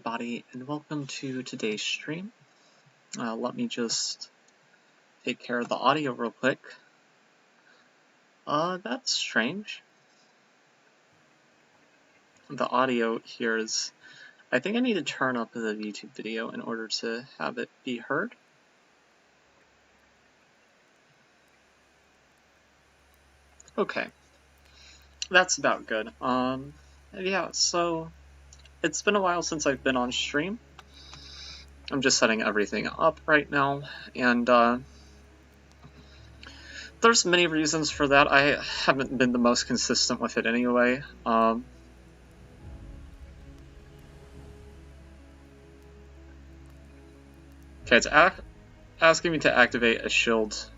everybody, and welcome to today's stream. Let me just take care of the audio real quick. That's strange. The audio here is... I think I need to turn up the YouTube video in order to have it be heard. Okay. That's about good. Yeah, so... It's been a while since I've been on stream. I'm just setting everything up right now, and there's many reasons for that. I haven't been the most consistent with it anyway. Okay, it's asking me to activate a shield.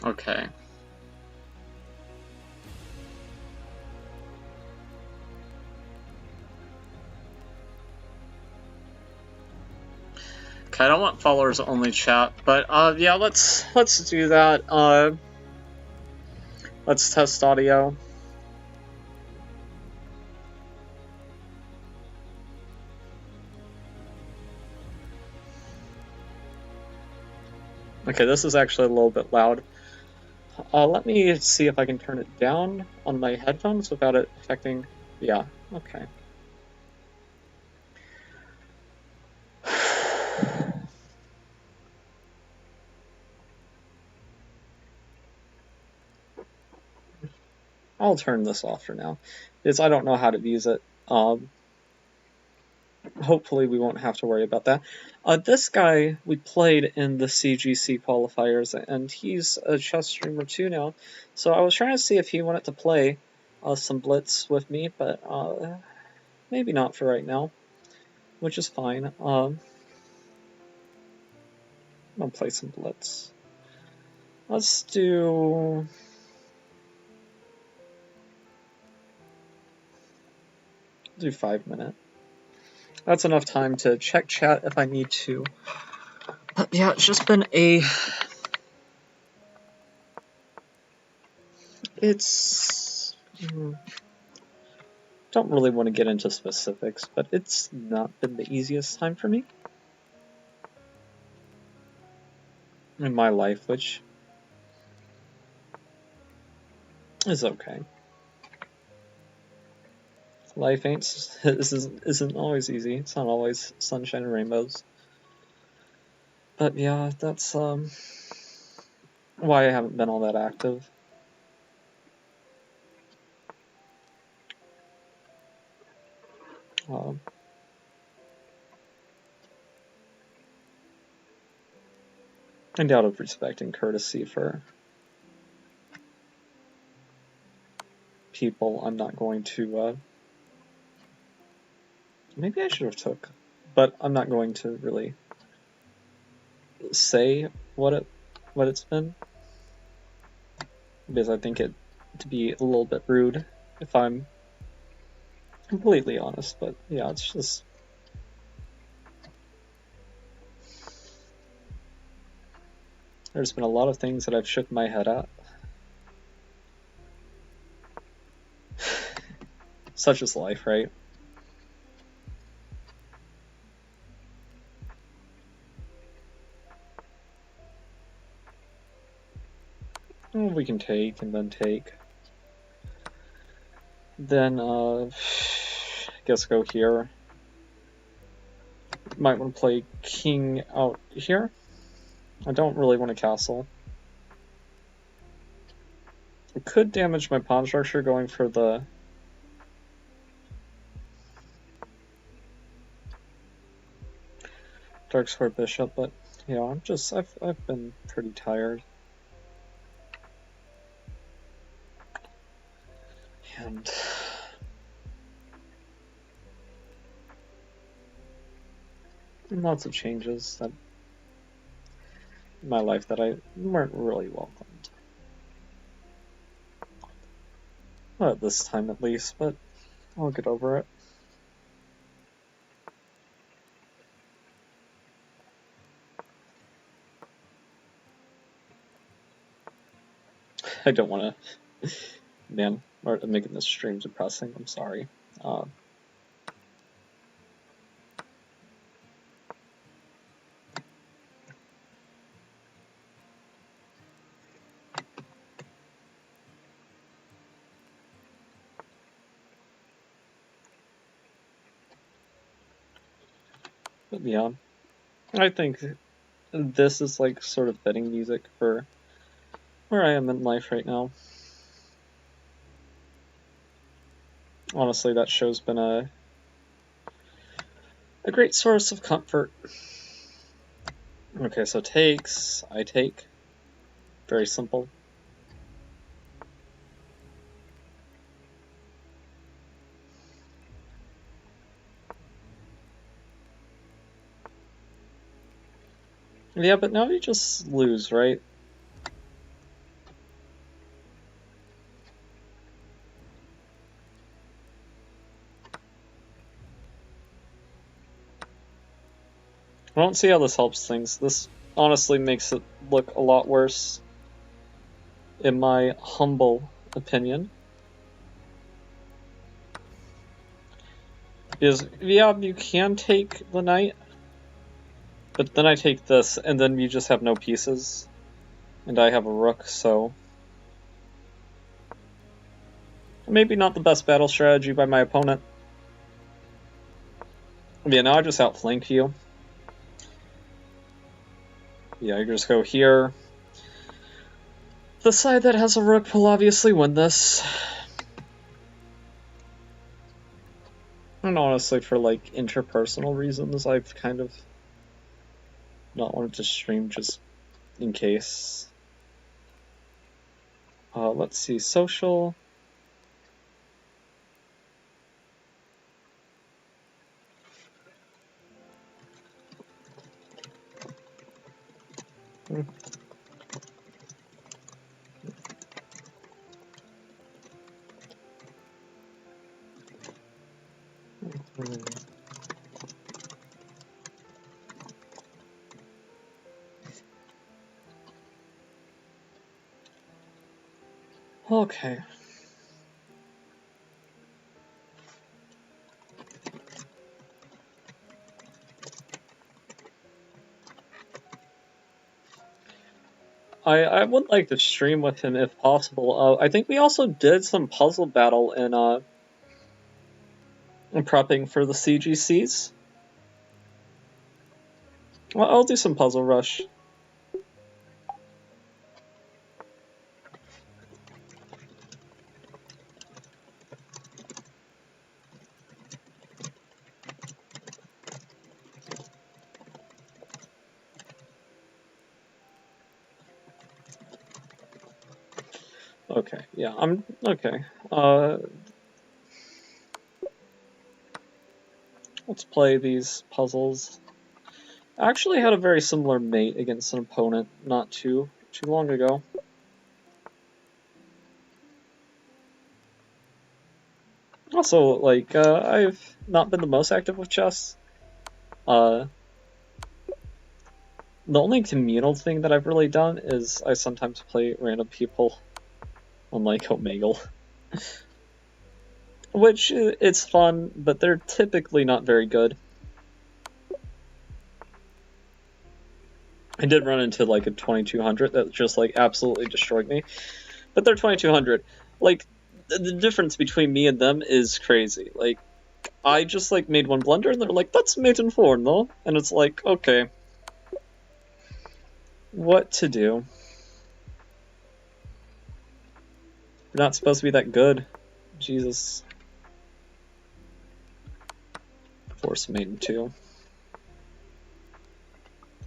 Okay. Okay, I don't want followers only chat, but yeah, let's do that. Let's test audio. Okay, this is actually a little bit loud. Let me see if I can turn it down on my headphones without it affecting... Yeah, okay. I'll turn this off for now, because I don't know how to use it. Hopefully we won't have to worry about that. This guy, we played in the CGC qualifiers, and he's a chess streamer too now. So I was trying to see if he wanted to play some Blitz with me, but maybe not for right now, which is fine. I'm gonna play some Blitz. Let's do... do 5 minutes. That's enough time to check chat if I need to. But yeah, it's just been a... It's... Don't really want to get into specifics, but it's not been the easiest time for me in my life, which is okay. Life isn't always easy. It's not always sunshine and rainbows. But yeah, that's why I haven't been all that active. And out of respect and courtesy for people, I'm not going to... maybe I should have took, but I'm not going to really say what it's been, because I think it to be a little bit rude if I'm completely honest. But yeah, it's just... There's been a lot of things that I've shook my head at. Such is life, right? Well, we can take and then take. Then, I guess go here. Might want to play king out here. I don't really want a castle. It could damage my pawn structure going for the... Dark Square Bishop, but yeah, I've been pretty tired. And lots of changes that in my life that I weren't really welcomed. Not at this time at least, but I'll get over it. I don't want to, man, making this stream depressing. I'm sorry. But yeah, I think this is like sort of fitting music for where I am in life right now. Honestly, that show's been a great source of comfort. Okay, so takes, I take. Very simple. Yeah, but now you just lose, right? I don't see how this helps things. This honestly makes it look a lot worse, in my humble opinion. Is, yeah, you can take the knight, but then I take this, and then you just have no pieces. And I have a rook, so... maybe not the best battle strategy by my opponent. Yeah, now I just outflank you. Yeah, you just go here. The side that has a rook will obviously win this. And honestly, for like interpersonal reasons, I've kind of not wanted to stream just in case. Let's see, social. Okay. I would like to stream with him if possible. I think we also did some puzzle battle in prepping for the CGCs. Well, I'll do some puzzle rush. Okay, yeah, I'm okay. Let's play these puzzles. I actually had a very similar mate against an opponent not too long ago. Also, like, I've not been the most active with chess. The only communal thing that I've really done is I sometimes play random people on, like, Omegle. Which, it's fun, but they're typically not very good. I did run into, like, a 2200 that just, like, absolutely destroyed me. But they're 2200. Like, the difference between me and them is crazy. Like, I just, like, made one blunder, and they're like, that's mate in 4, no? And it's like, okay. What to do? You're not supposed to be that good. Jesus. Force mate in 2.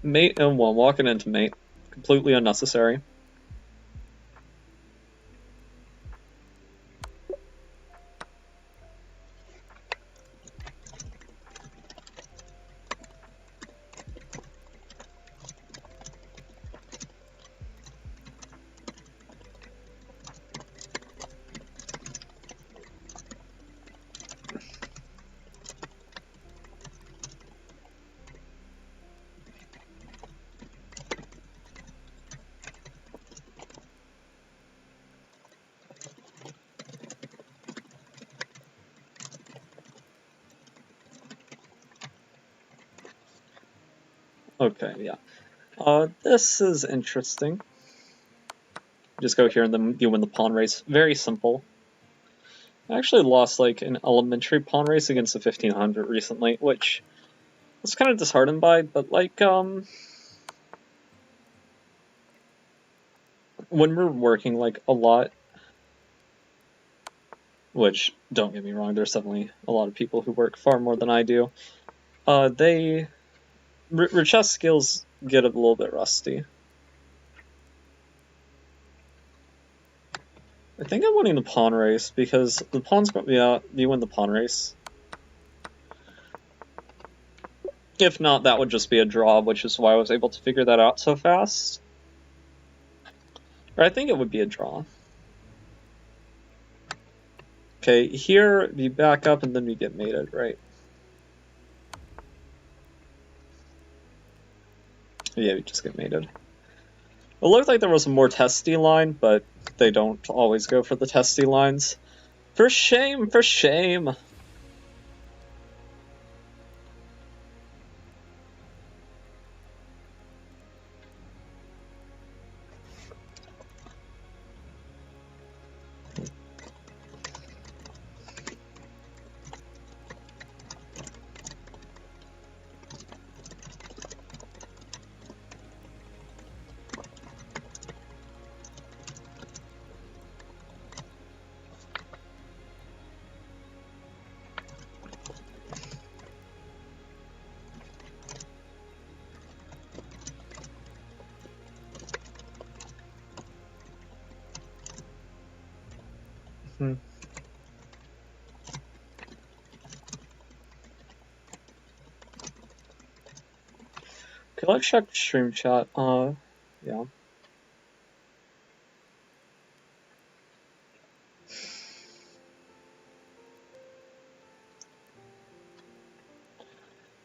Mate in 1, walking into mate. Completely unnecessary. Okay, yeah. This is interesting. Just go here and then you win the pawn race. Very simple. I actually lost like an elementary pawn race against the 1500 recently, which I was kind of disheartened by, but like, when we're working like a lot, which don't get me wrong, there's definitely a lot of people who work far more than I do, chess skills get a little bit rusty. I think I'm winning the pawn race because the pawn's going to be out. You win the pawn race. If not, that would just be a draw, which is why I was able to figure that out so fast. Or I think it would be a draw. Okay, here we back up and then we get mated, right? Yeah, we just get mated. It looked like there was a more testy line, but they don't always go for the testy lines. For shame, for shame. Hmm. Okay, let's check stream chat. Yeah.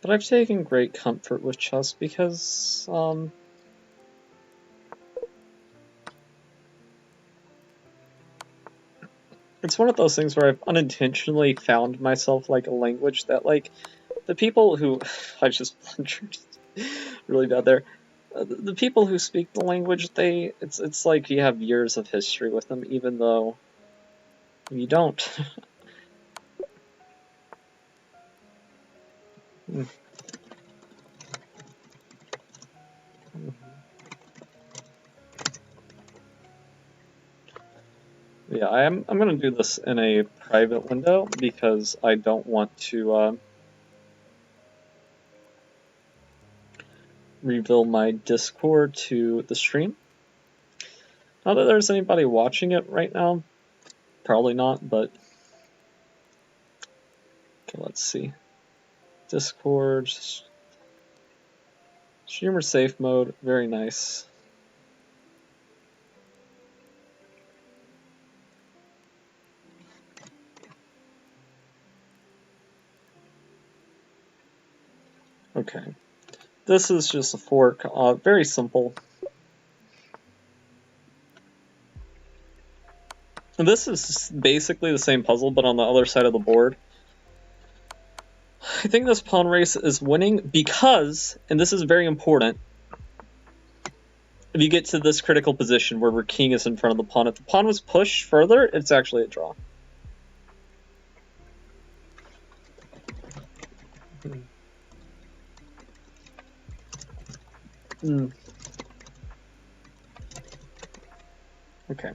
But I've taken great comfort with chess because, it's one of those things where I've unintentionally found myself like a language that like the people who I just blundered really bad there. The people who speak the language, it's like you have years of history with them, even though you don't. Yeah, I'm gonna do this in a private window because I don't want to reveal my Discord to the stream. Not that there's anybody watching it right now, probably not, but okay, let's see. Discord, streamer safe mode, very nice. Okay, this is just a fork, very simple. And this is basically the same puzzle, but on the other side of the board. I think this pawn race is winning because, and this is very important, if you get to this critical position where king is in front of the pawn, if the pawn was pushed further, it's actually a draw. Okay.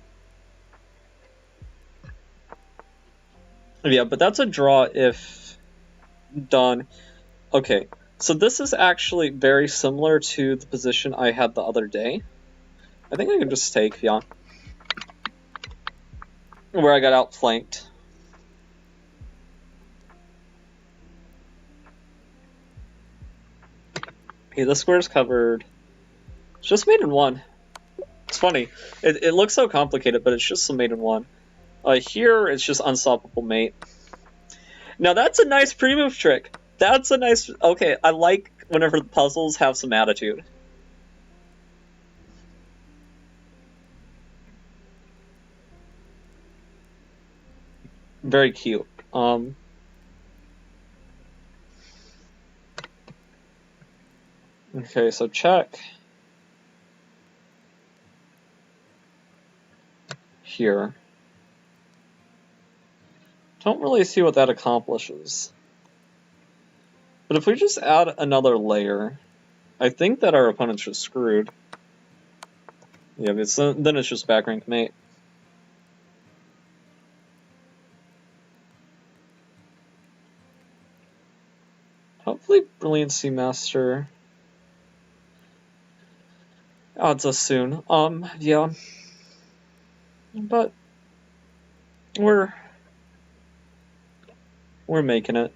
Yeah, but that's a draw if done. Okay, so this is actually very similar to the position I had the other day. I think I can just take, yeah. Where I got outflanked. Okay, the square's covered. It's just mate in one. It's funny. It looks so complicated, but it's just a mate in one. Here, it's just unstoppable mate. Now that's a nice pre-move trick. That's a nice... Okay, I like whenever the puzzles have some attitude. Very cute. Okay, so check here. Don't really see what that accomplishes. But if we just add another layer, I think that our opponent's just screwed. Yeah, but then it's just back rank mate. Hopefully Brilliancy Master odds us soon. Yeah. But we're making it.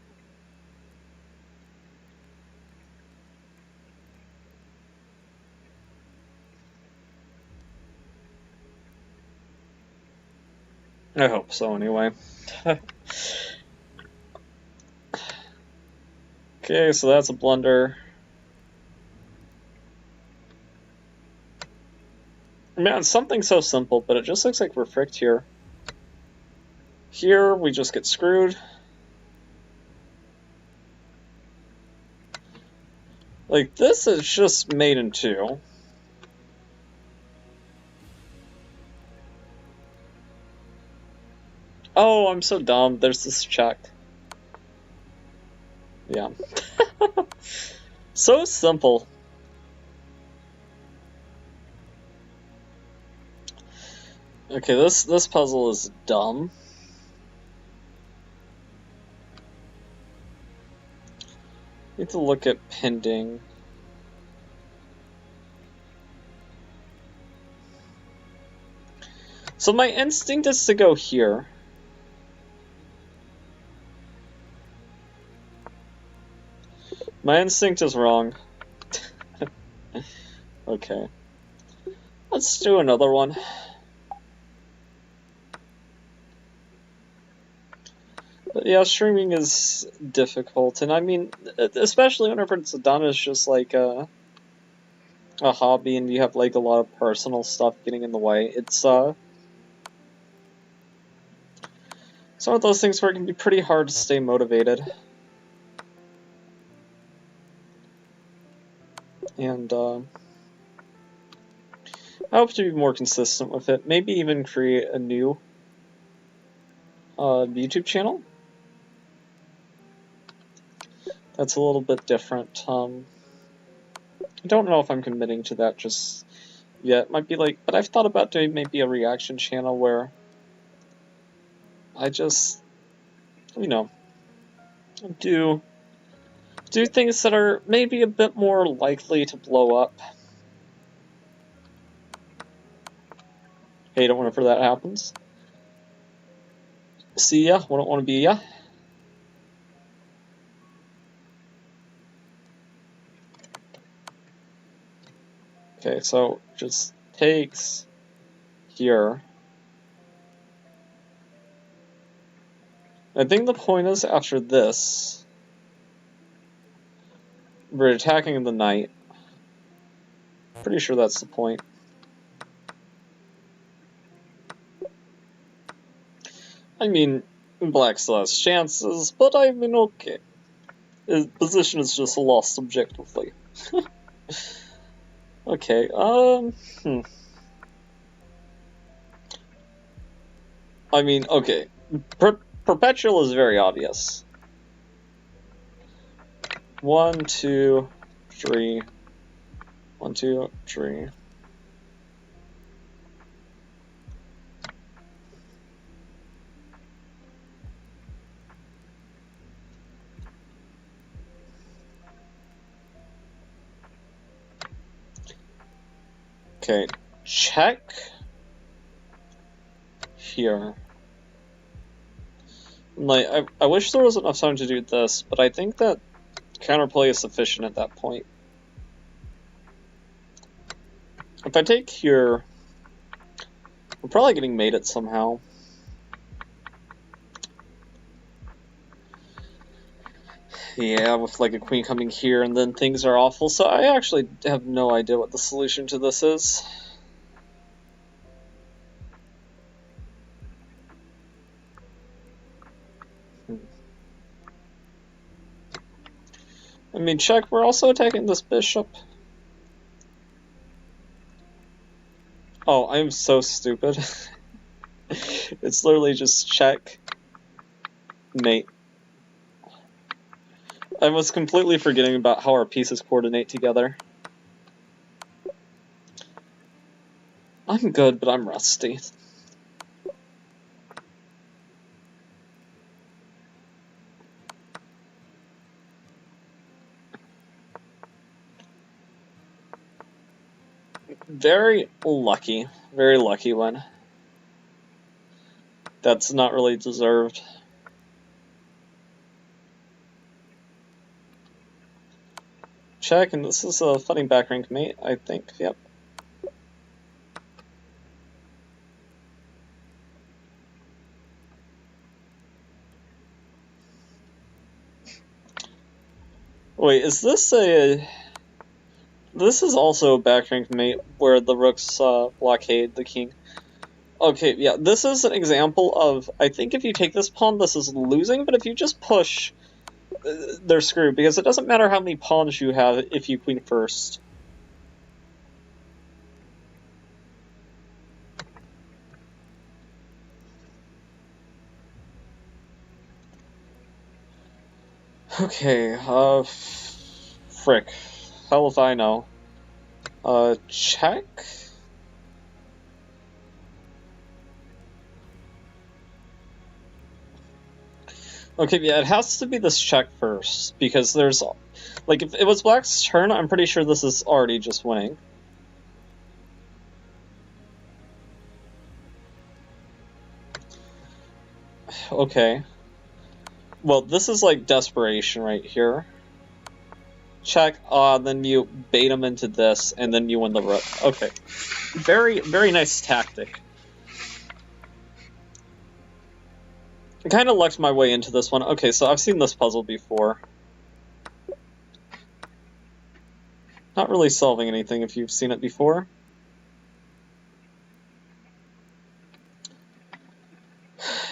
I hope so, anyway. Okay, so that's a blunder. Man, it's something so simple, but it just looks like we're fricked here. Here, we just get screwed. Like, this is just made in two. Oh, I'm so dumb. There's this check. Yeah. So simple. Okay, this puzzle is dumb. Need to look at pending. So my instinct is to go here. My instinct is wrong. Okay. Let's do another one. But yeah, streaming is difficult, and I mean, especially whenever it's done as just like a hobby, and you have like a lot of personal stuff getting in the way. It's one of those things where it can be pretty hard to stay motivated. And I hope to be more consistent with it. Maybe even create a new YouTube channel. That's a little bit different. I don't know if I'm committing to that just yet. Might be like, but I've thought about doing maybe a reaction channel where I just, you know, do things that are maybe a bit more likely to blow up. Hate it whenever that happens. See ya, wouldn't want to be ya. Okay, so just takes here. I think the point is after this, we're attacking the knight. Pretty sure that's the point. I mean, black still has chances, but I mean, okay. His position is just lost objectively. Okay, I mean, okay. Perpetual is very obvious. 1, 2, 3. 1, 2, 3. Okay, check here. Like, I wish there was enough time to do this, but I think that counterplay is sufficient at that point. If I take here, we're probably getting mated somehow. Yeah, with like a queen coming here and then things are awful, so I actually have no idea what the solution to this is. I mean, check, we're also attacking this bishop. Oh, I'm so stupid. It's literally just check, mate. I was completely forgetting about how our pieces coordinate together. I'm good, but I'm rusty. Very lucky one. That's not really deserved. Check, and this is a fighting back rank mate, I think. Yep. Wait, is this a... This is also a back rank mate where the rooks blockade the king. Okay, yeah, this is an example of, I think if you take this pawn, this is losing, but if you just push, they're screwed, because it doesn't matter how many pawns you have if you queen first. Okay, frick. Hell if I know. Check? Okay, yeah, it has to be this check first, because there's... Like, if it was black's turn, I'm pretty sure this is already just winning. Okay. Well, this is like desperation right here. Check, then you bait him into this, and then you win the rook. Okay. Very, very nice tactic. I kind of lucked my way into this one. Okay, so I've seen this puzzle before. Not really solving anything if you've seen it before.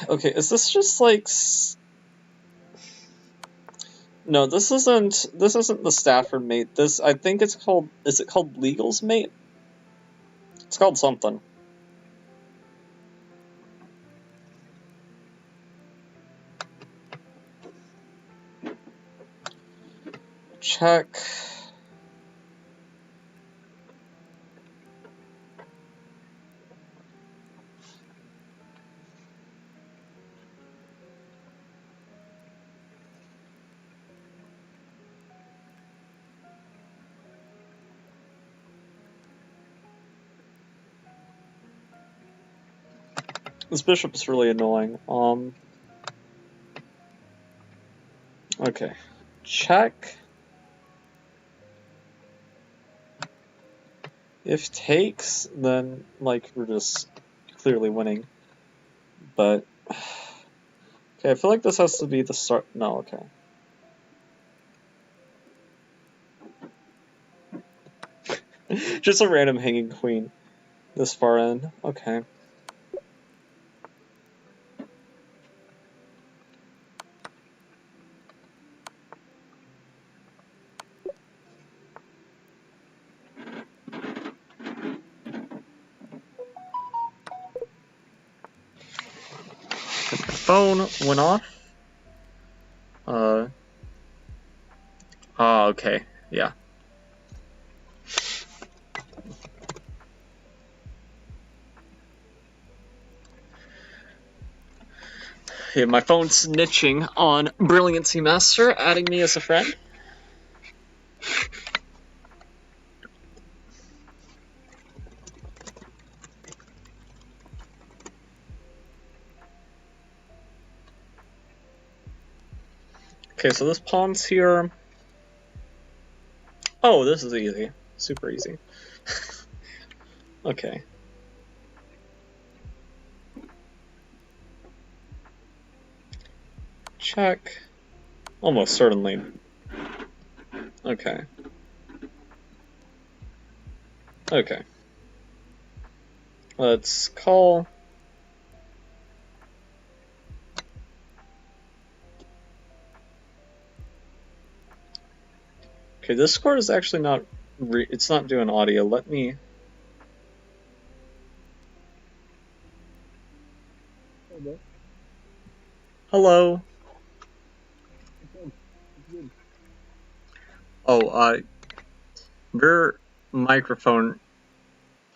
Okay, is this just like... No, this isn't the Stafford mate. This, I think it's called... Is it called Legal's mate? It's called something. Check. This bishop is really annoying. Okay. Check. If takes, then, like, we're just clearly winning. But... Okay, I feel like this has to be the start... No, okay. Just a random hanging queen this far in. Okay. Phone went off. Oh, okay. Yeah. Yeah, my phone's snitching on Brilliancy Master, adding me as a friend. Okay, so this pawn's here. Oh, this is easy. Super easy. Okay. Check. Almost certainly. Okay. Okay. Let's call. Okay, this score is actually not... it's not doing audio. Let me... Hello. It's good. It's good. Oh, your microphone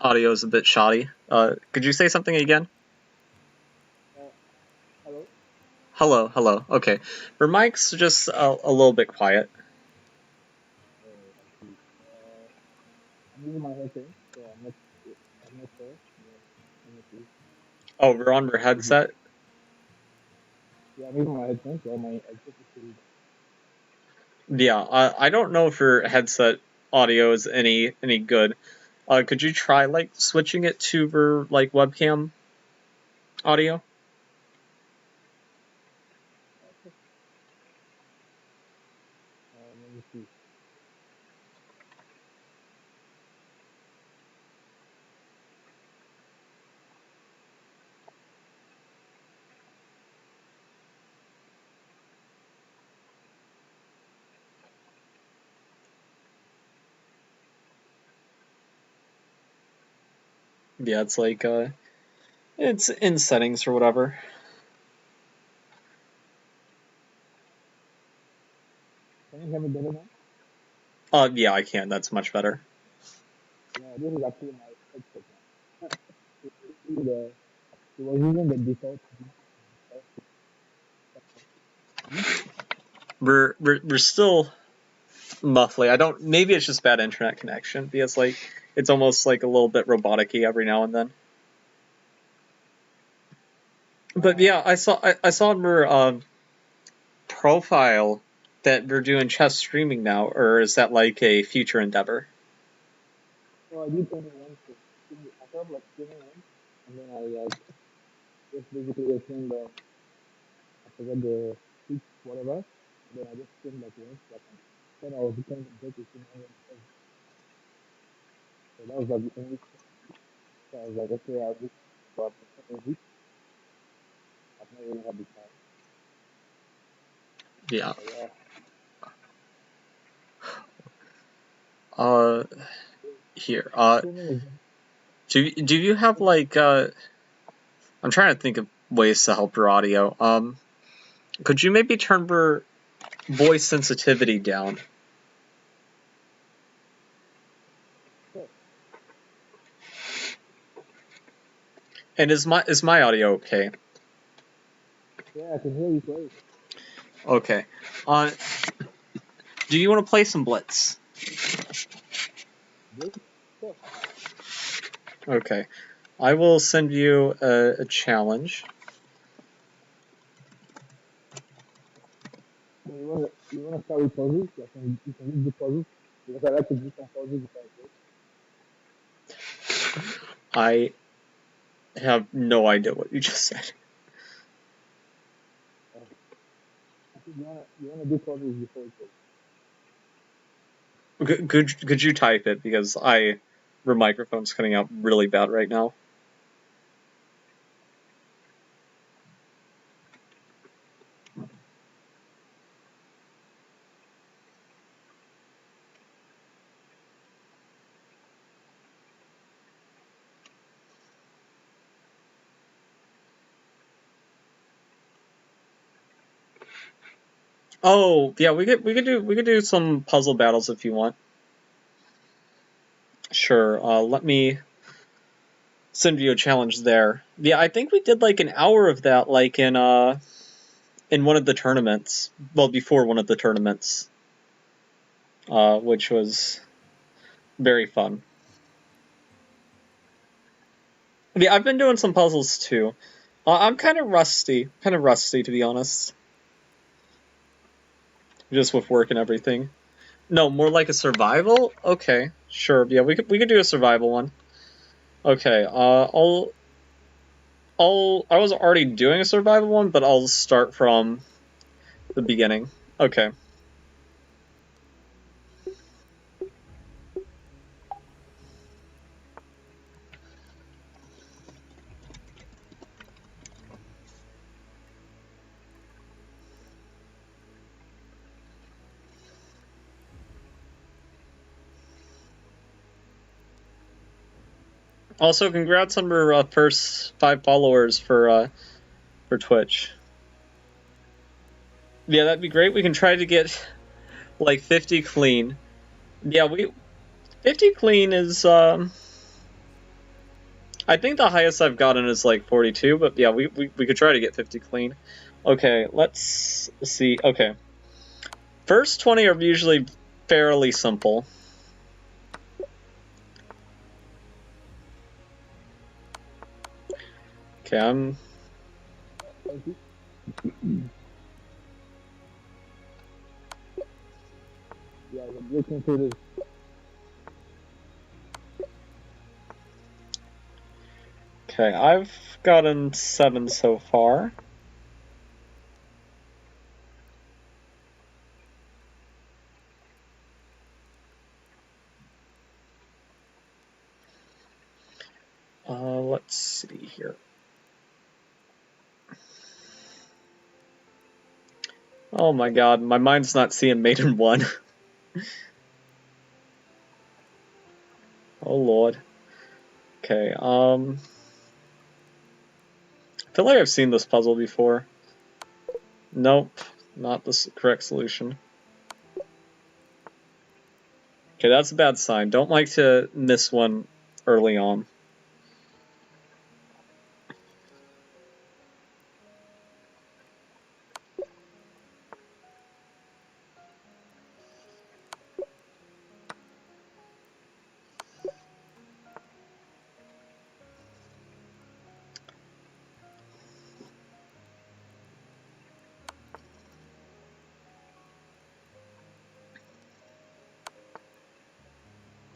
audio is a bit shoddy. Could you say something again? Uh, Hello? Hello, hello. Okay. Your mic's just a little bit quiet. Oh, I see. I'm using my headphones, so I'm not sure. Let me see. Oh, we're on your Is it? headset? Yeah, I'm using my headphones, so my headset is still. Yeah, I don't know if your headset audio is any good. Could you try like switching it to your like webcam audio? Okay. Let me see. Yeah, it's like it's in settings or whatever. Can you hear me better now? Yeah, I can. That's much better. Yeah, this is actually my headset now. The, it was using the default. We're still muffly. I don't. Maybe it's just bad internet connection because like it's almost like a little bit robotic-y every now and then. But yeah, I saw in your profile that we're doing chess streaming now, or is that like a future endeavor? So I did only one thing. I thought like streaming one, and then I like just basically opened the I forgot the speech whatever, and then I just streamed like once, like then I was becoming a break between online. So that was like the only thing. So I was like, okay, I'll just, but in a week, I've not really had the time. Yeah. But yeah, Uh, here. streaming is Do you have like I'm trying to think of ways to help your audio. Could you maybe turn your voice sensitivity down? sure. And is my audio okay? Yeah, I can hear you clearly. Okay. Uh, do you want to play some Blitz? Great. Sure. Okay. I will send you a challenge. So you wanna start with puzzles? Like you can just do puzzles because I like to do some puzzles before I play. I have no idea what you just said. Uh, I think you wanna do puzzles before you play. Could you type it because your microphone's cutting out really bad right now. Oh yeah, we could do some puzzle battles if you want. Sure. Let me send you a challenge there. Yeah, I think we did like an hour of that, like in one of the tournaments. Well, before one of the tournaments, which was very fun. Yeah, I've been doing some puzzles too. I'm kind of rusty to be honest, just with work and everything. No, more like a survival. Okay, sure. Yeah, we could do a survival one. Okay. I was already doing a survival one, but I'll start from the beginning. Okay. Also, congrats on your first 5 followers for Twitch. Yeah, that'd be great. We can try to get like 50 clean. Yeah, 50 clean is I think the highest I've gotten is like 42, but yeah, we could try to get 50 clean. Okay, let's see. Okay. First 20 are usually fairly simple. Okay, Thank you. Yeah, the breaking through this. Okay, I've gotten 7 so far. Let's see here. Oh my god, my mind's not seeing Maiden 1. Oh lord. Okay, I feel like I've seen this puzzle before. Nope, not the correct solution. Okay, that's a bad sign. Don't like to miss one early on.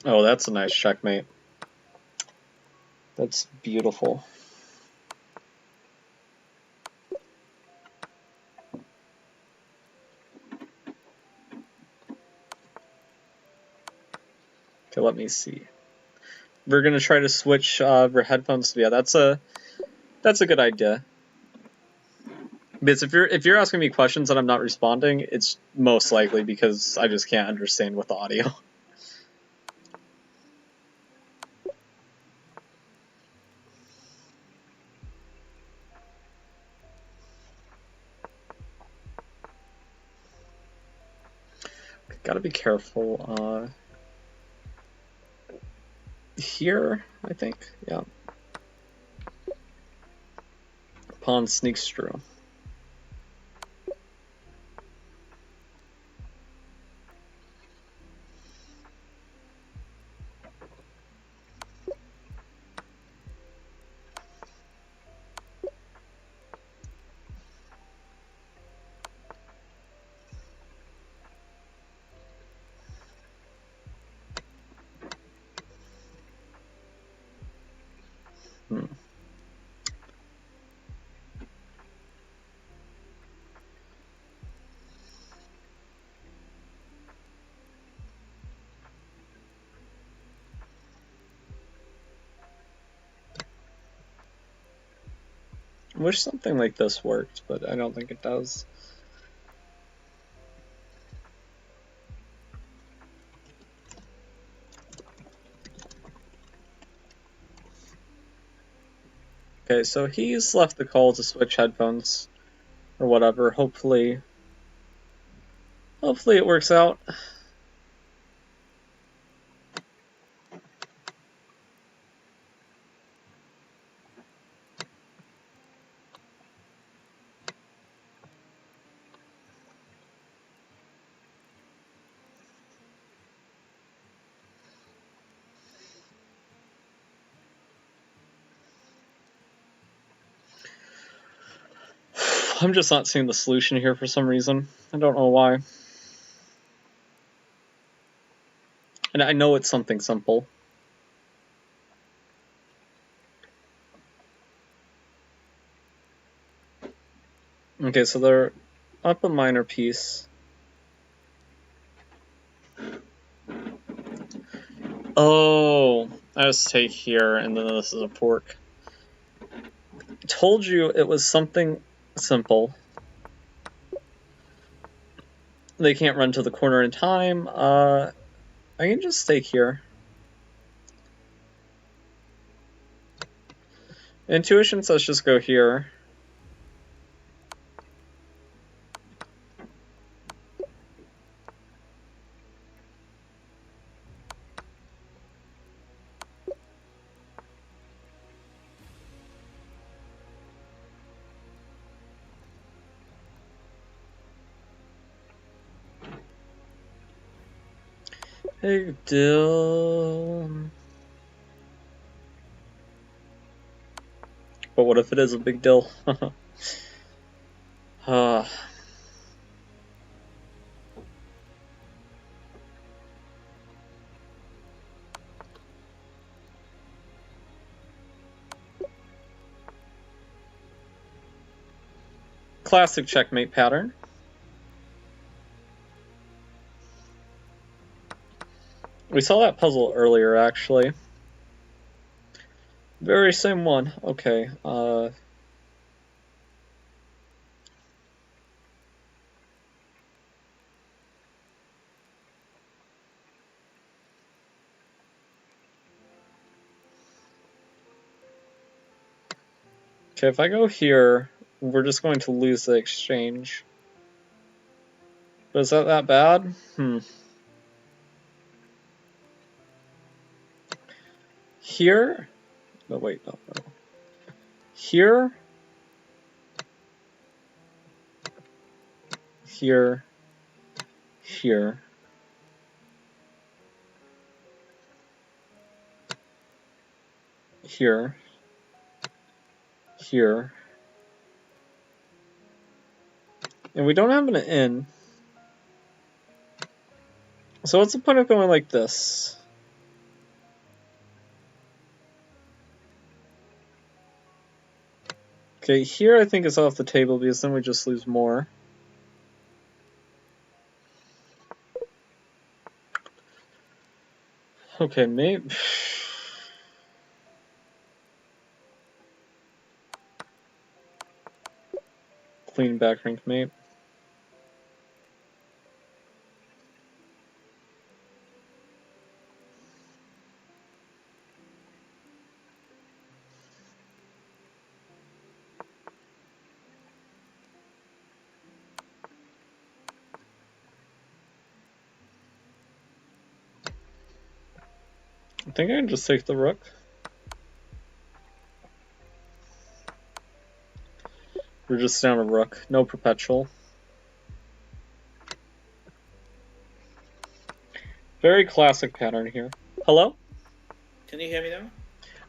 Oh, that's a nice checkmate. That's beautiful. Okay, let me see. We're gonna try to switch our headphones. Yeah, that's a good idea. Because if you're asking me questions and I'm not responding, it's most likely because I just can't understand with the audio. Gotta be careful. Here, I think. Yeah. Pawn sneaks through. Hmm. I wish something like this worked, but I don't think it does. Okay, so he's left the call to switch headphones or whatever. Hopefully it works out. I'm just not seeing the solution here for some reason. I don't know why. And I know it's something simple. Okay, so they're up a minor piece. Oh, I just take here, and then this is a fork. Told you it was something simple. They can't run to the corner in time. I can just stake here. Intuition says just go here. Big deal. But what if it is a big deal? Classic checkmate pattern. We saw that puzzle earlier, actually. Very same one. Okay, Okay, if I go here, we're just going to lose the exchange. But is that bad? Here? No, wait, no. Here? Here. Here. Here. Here. And we don't have an in. So what's the point of going like this? Okay, here I think is off the table because then we just lose more. Okay, maybe... Clean back rank mate. I think I can just take the rook. We're just down a rook, no perpetual. Very classic pattern here. Hello? Can you hear me now?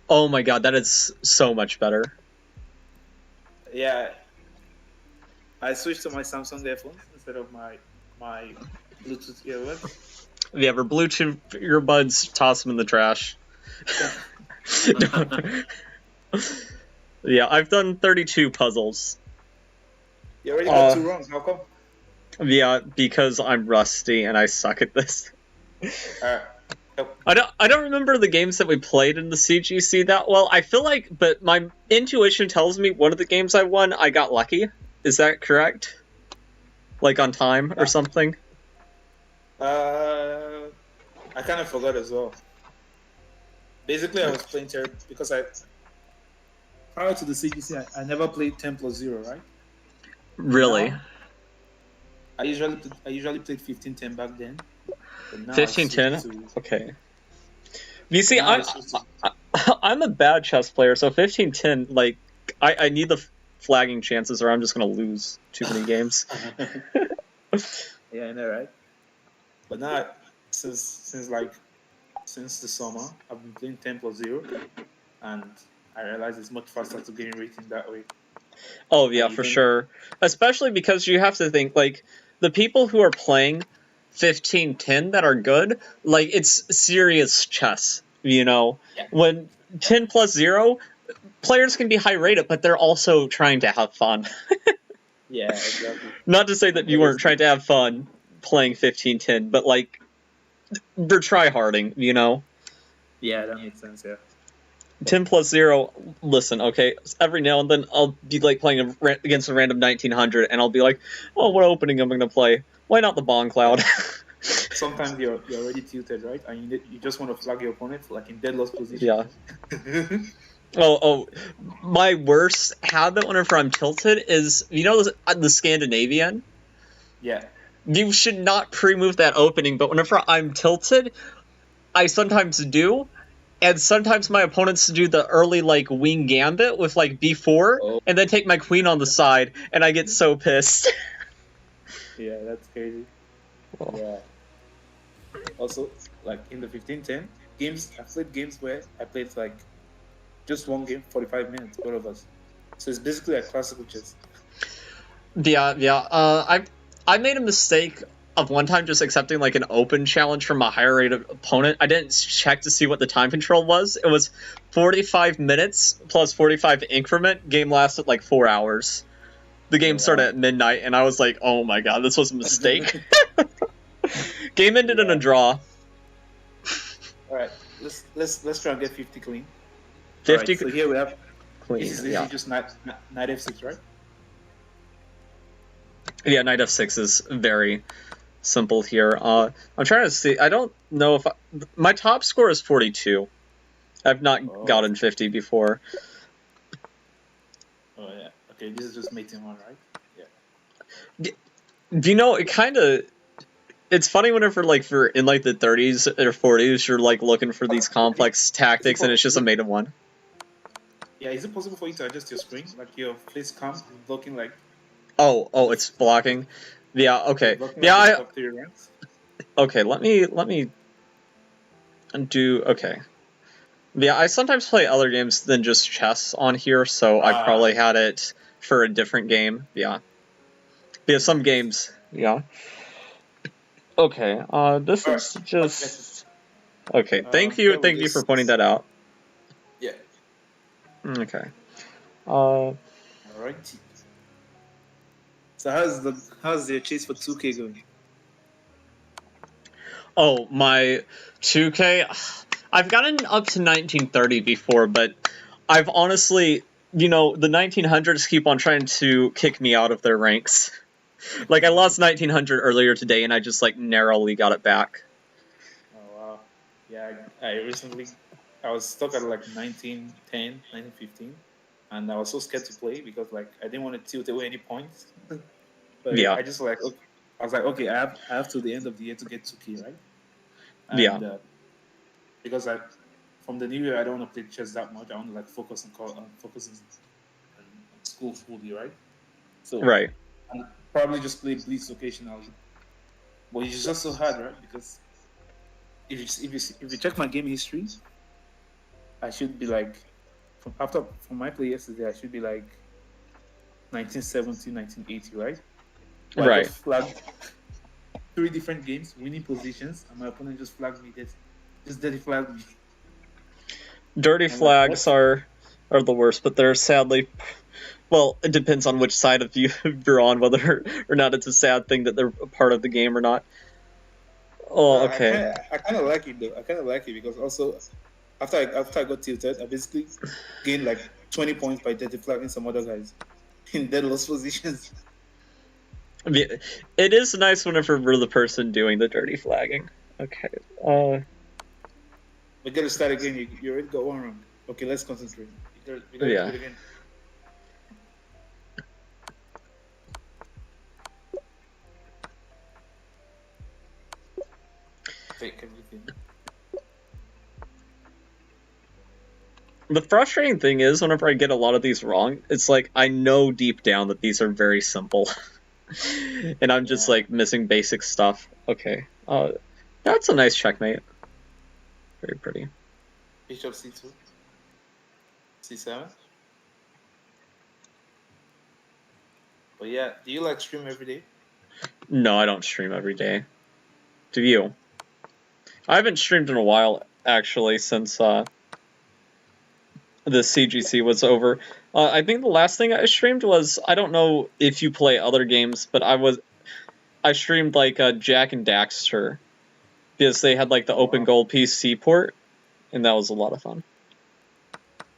Oh my god, that is so much better. Yeah. I switched to my Samsung earphones instead of my Bluetooth earbuds. Yeah, for Bluetooth earbuds, toss them in the trash. Yeah, I've done 32 puzzles. You already got 2 wrong. How come? Yeah, because I'm rusty and I suck at this. Oh. I don't remember the games that we played in the CGC that well. I feel like, but my intuition tells me one of the games I won, I got lucky. Is that correct? Like on time or something? I kind of forgot as well. Basically, I was playing terrible because prior to the CGC, I never played 10+0, right? Really? Now, I usually played 15-10 back then. 15-10? Okay. You see, I'm a bad chess player, so 15-10, like, I need the flagging chances or I'm just going to lose too many games. Yeah, I know, right? But now, since the summer, I've been playing 10+0, and I realize it's much faster to gain rating that way. Oh, yeah, for sure. Especially because you have to think, like, the people who are playing 15-10 that are good, like, it's serious chess, you know? Yeah. When 10+0, players can be high rated, but they're also trying to have fun. Yeah, exactly. Not to say that you weren't trying to have fun playing 15-10, but, like, they're try-harding, you know? Yeah, that makes sense, yeah. 10+0, listen, okay, every now and then I'll be like playing against a random 1900 and I'll be like, oh, what opening am I going to play? Why not the Bong Cloud? Yeah. Sometimes you're already tilted, right? And you just want to flag your opponent like in dead lost position. Yeah. Oh, my worst habit whenever I'm tilted is, you know the Scandinavian? Yeah. You should not pre-move that opening, but whenever I'm tilted, I sometimes do. And sometimes my opponents do the early, like, wing gambit with, like, b4, and then take my queen on the side, and I get so pissed. Yeah, that's crazy. Oh. Yeah. Also, like in the 15-10 games, I've played games where I played like just one game, 45 minutes, both of us. So it's basically like classical chess. Yeah, yeah. I made a mistake of one time just accepting like an open challenge from a higher rated opponent. I didn't check to see what the time control was. It was 45 minutes plus 45 increment. Game lasted like 4 hours. The game started at midnight, and I was like, "Oh my god, this was a mistake." Game ended in a draw. All right, let's try and get 50 clean. 50 All right, so here we have clean. this Yeah. is just knight f6, right? Yeah, knight f6 is very simple here. I'm trying to see. I don't know if my top score is 42. I've not gotten 50 before. Oh yeah. Okay, this is just mating one, right? Yeah. Do you know, it kind of, it's funny whenever like for in like the 30s or 40s you're like looking for these complex tactics and it's just a mate of one. Yeah, is it possible for you to adjust your screen, like your face cam blocking like? Oh, it's blocking. Yeah, okay. Yeah, okay. Let me do. Okay. Yeah, I sometimes play other games than just chess on here, so I probably had it for a different game. Yeah. Because some games, yeah. Okay. This is just. Okay. Thank you for pointing that out. Yeah. Okay. Alright. So how's the chase for 2K going? Oh, my 2K. I've gotten up to 1930 before, but I've honestly, the 1900s keep on trying to kick me out of their ranks. Like I lost 1900 earlier today, and I just like narrowly got it back. Oh wow. Yeah, I was stuck at like 1910, 1915, and I was so scared to play because like I didn't want to tilt away any points. But Yeah. I just like I was like, okay, I have till the end of the year to get 2K, right? And, Yeah. Because from the new year I don't want to play chess that much. I want to like focus on school fully, right? So Right. and probably just play Blitz occasionally. But it's just so hard, right? Because if you check my game history, I should be like from my play yesterday, I should be like 1970, 1980, right? But I got flagged 3 different games, winning positions, and my opponent just flagged me. Just dirty flagged me. Dirty flags are the worst, but they're sadly, well, it depends on which side of you're on, whether or not it's a sad thing that they're a part of the game or not. Oh, okay. I kind of like it though. I kind of like it because also after I got tilted, I basically gained like 20 points by dirty flagging some other guys in dead lost positions. I mean, it is nice whenever we're the person doing the dirty flagging. Okay. We gotta start again. You already got one wrong. Okay, let's concentrate. We gotta do it again. Take everything. The frustrating thing is, whenever I get a lot of these wrong, it's like I know deep down that these are very simple. And I'm just like missing basic stuff. Okay. That's a nice checkmate. Very pretty. Bishop c2. c7. But yeah, do you like stream every day? No, I don't stream every day. Do you? I haven't streamed in a while, actually, since the CGC was over. I think the last thing I streamed was, I don't know if you play other games, but I streamed like Jack and Daxter, because they had like the Open Goal PC port, and that was a lot of fun.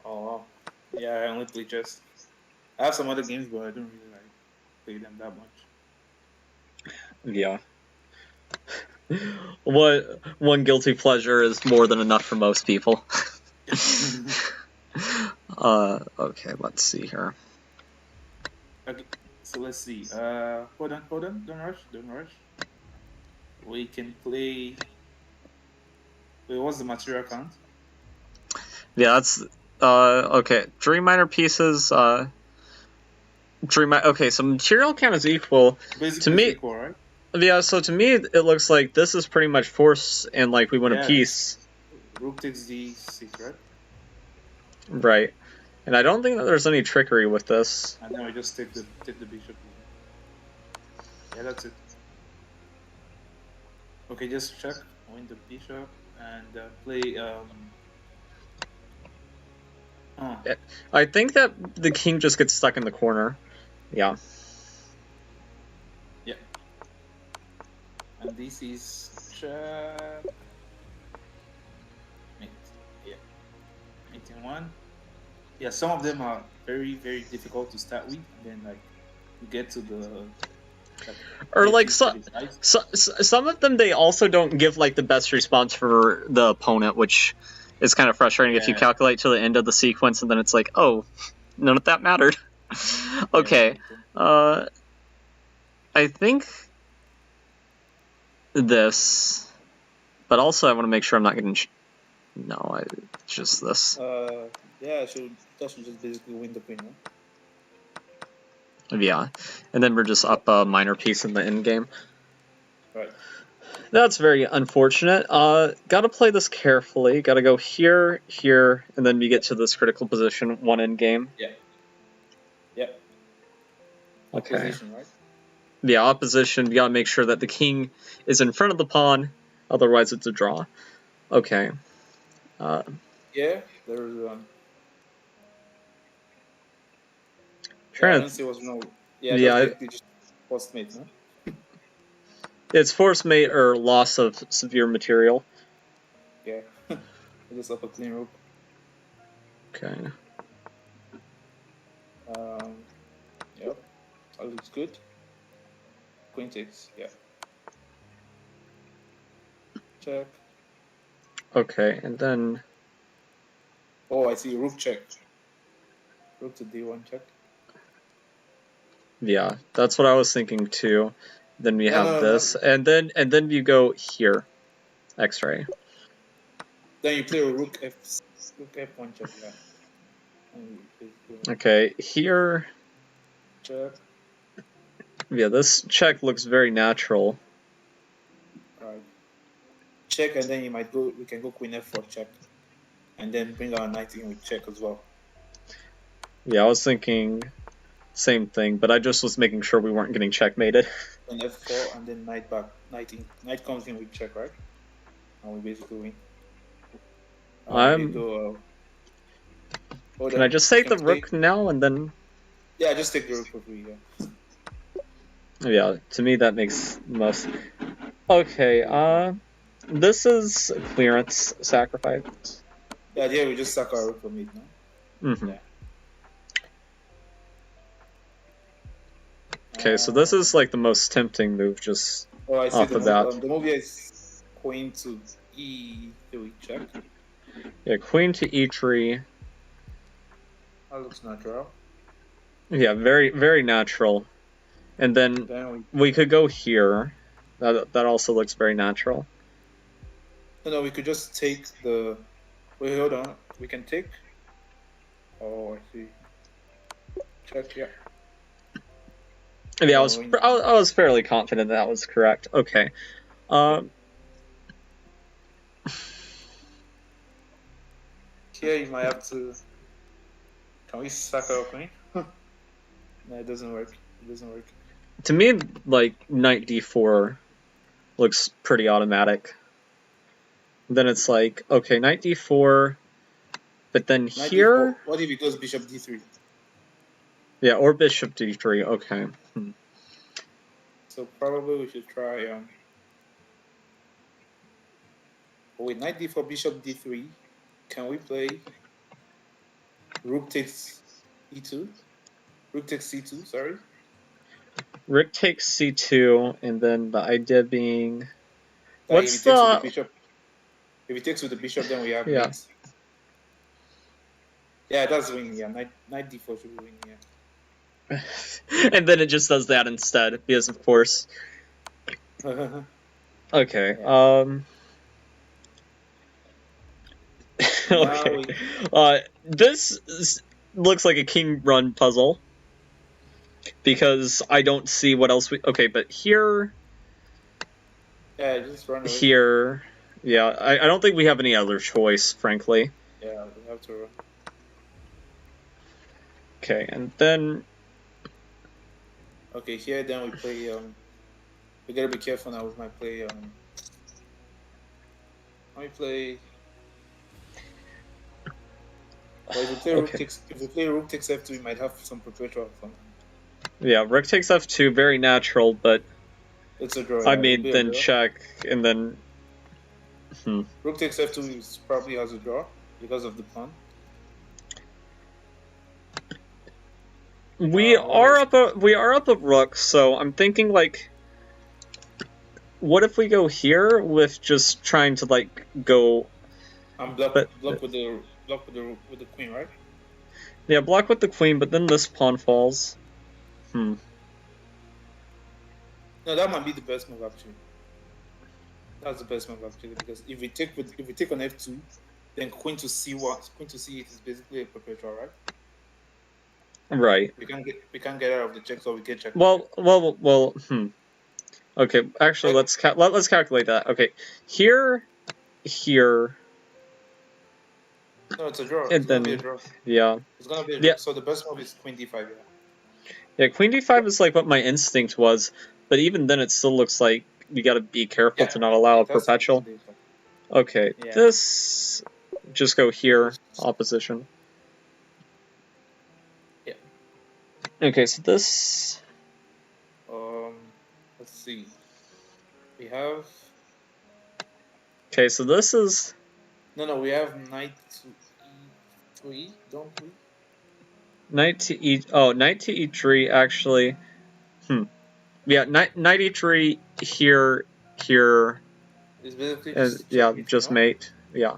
Oh wow. Yeah, I only play chess. I have some other games, but I don't really like play them that much. Yeah. One guilty pleasure is more than enough for most people. Okay, let's see here. Okay, so let's see. Hold on, don't rush. We can play. Wait, what's the material count? Yeah, that's okay. Dream Miner pieces. Okay, so material count is equal. Basically, to me. Equal, right? Yeah, so to me, it looks like this is pretty much force, and like we win a Yeah. piece. Rook takes d6, right? Right. And I don't think that there's any trickery with this. And then we just take the bishop. Yeah, that's it. Okay, just check, win the bishop, and play. I think that the king just gets stuck in the corner. Yeah. Yeah. And this is check. Yeah. 18-1. Yeah, some of them are very, very difficult to start with, and then like you get to the or like some of them, they also don't give like the best response for the opponent, which is kind of frustrating if you calculate to the end of the sequence and then it's like, oh, none of that mattered. Okay. I think this, but also I want to make sure I'm not getting no, it's just this. Yeah, that should just basically win the queen, huh? Yeah, and then we're just up a minor piece in the end game. Right. That's very unfortunate. Gotta play this carefully. Gotta go here, here, and then we get to this critical position, one end game. Yeah. Yeah. Okay. Opposition, right? Yeah, opposition. We gotta make sure that the king is in front of the pawn, otherwise it's a draw. Okay. Yeah, there's trying I don't see what's wrong. Yeah, just forced mate, no? It's force mate or loss of severe material. Yeah. Just up a clean rook. Okay. Yep. That looks good. Queen takes, yeah. Check. Okay, and then... Oh, I see, rook check. Rook to d1 check. Yeah, that's what I was thinking too. Then we have this, and then you go here, X-ray. Then you play a rook f1 check, yeah. Okay, here. Check. Yeah, this check looks very natural. Alright. Check, and then you might go. We can go queen f4 check, and then bring our knight in with check as well. Yeah, I was thinking same thing, but I just was making sure we weren't getting checkmated. Queen f4, and then knight back. Knight comes in with check, right? And we basically win. Can I just take the rook now and then? Yeah, just take the rook for free. Yeah. Yeah, to me that makes most. Okay, this is clearance sacrifice. Yeah, we just sack our rook for mate now. Mm-hmm. Yeah. Okay, so this is like the most tempting move, just off the bat. The move is queen to e3 check. Yeah, queen to e3. That looks natural. Yeah, very, very natural. And then we could go here. That also looks very natural. No, we could just take the... Wait, hold on. We can take... Oh, I see. Check, yeah. Yeah, I was fairly confident that was correct. Okay. Here you might have to... Can we sack our queen? No, it doesn't work. It doesn't work. To me, like, knight d4 looks pretty automatic. Then it's like, okay, knight d4, but then knight here... D4. What if it goes bishop d3? Yeah, or bishop d3, okay. So probably we should try... Oh, wait, knight d4, bishop d3. Can we play rook takes e2? Rook takes c2, sorry. Rook takes c2, and then the idea being... What's the... If he takes with the bishop, then we have mates. Yeah, that's winning, yeah. Knight d4 should be winning, yeah. And then it just does that instead, because of course. Okay, yeah. Okay. This looks like a king run puzzle. Because I don't see what else we... Okay, but here... Yeah, just run away. here. Yeah, I don't think we have any other choice, frankly. Yeah, we have to run. Okay, and then Okay, here then we play. We gotta be careful now with my play. Let me play. Well, if we play okay. rook takes f2, we might have some perpetual fun. Yeah, rook takes f2, very natural, but It's a draw. I Yeah, it'll mean, be a then draw. check, and then. Rook takes f2 is probably has a draw because of the pawn. We are up a rook, so I'm thinking like, what if we go here with just trying to like go? I'm But block with the queen, right? yeah, block with the queen, but then this pawn falls. No, that might be the best move actually. That's the best move actually because if we take on f2, then queen to c8 is basically a perpetual, right? Right. We can't get out of the check, so we get check. Well. Okay, actually, let's calculate that. Okay, here. No, it's a draw. And It's gonna be a then draw. yeah. It's gonna be a Yeah. draw. So the best move is queen d5. Yeah. Yeah, queen d5 is like what my instinct was, but even then, it still looks like we got to be careful to not allow a It has to be perpetual. queen d5. Okay, Yeah. this just go here, opposition. Yeah. Okay, so this. Let's see. We have. Okay, so this is. No, we have knight to e3, don't we? Knight to e3 actually. Yeah, knight e3 here. It's basically Yeah, just mate. Yeah.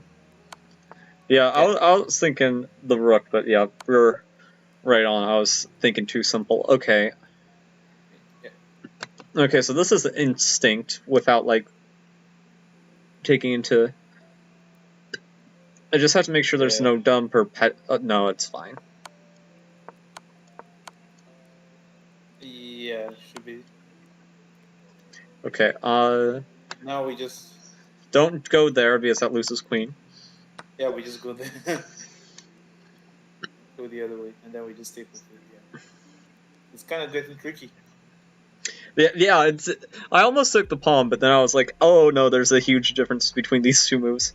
Yeah, I was thinking the rook, but yeah, we're right on. I was thinking too simple. Okay. Yeah. Okay, so this is instinct without like taking into. I just have to make sure there's no dumb no, it's fine. Yeah, should be. Okay. Now we just. Don't go there because that loses queen. Yeah, we just go there. Go the other way, and then we just take with it. Yeah. It's kind of getting tricky. Yeah, it's. I almost took the pawn, but then I was like, oh no, there's a huge difference between these two moves.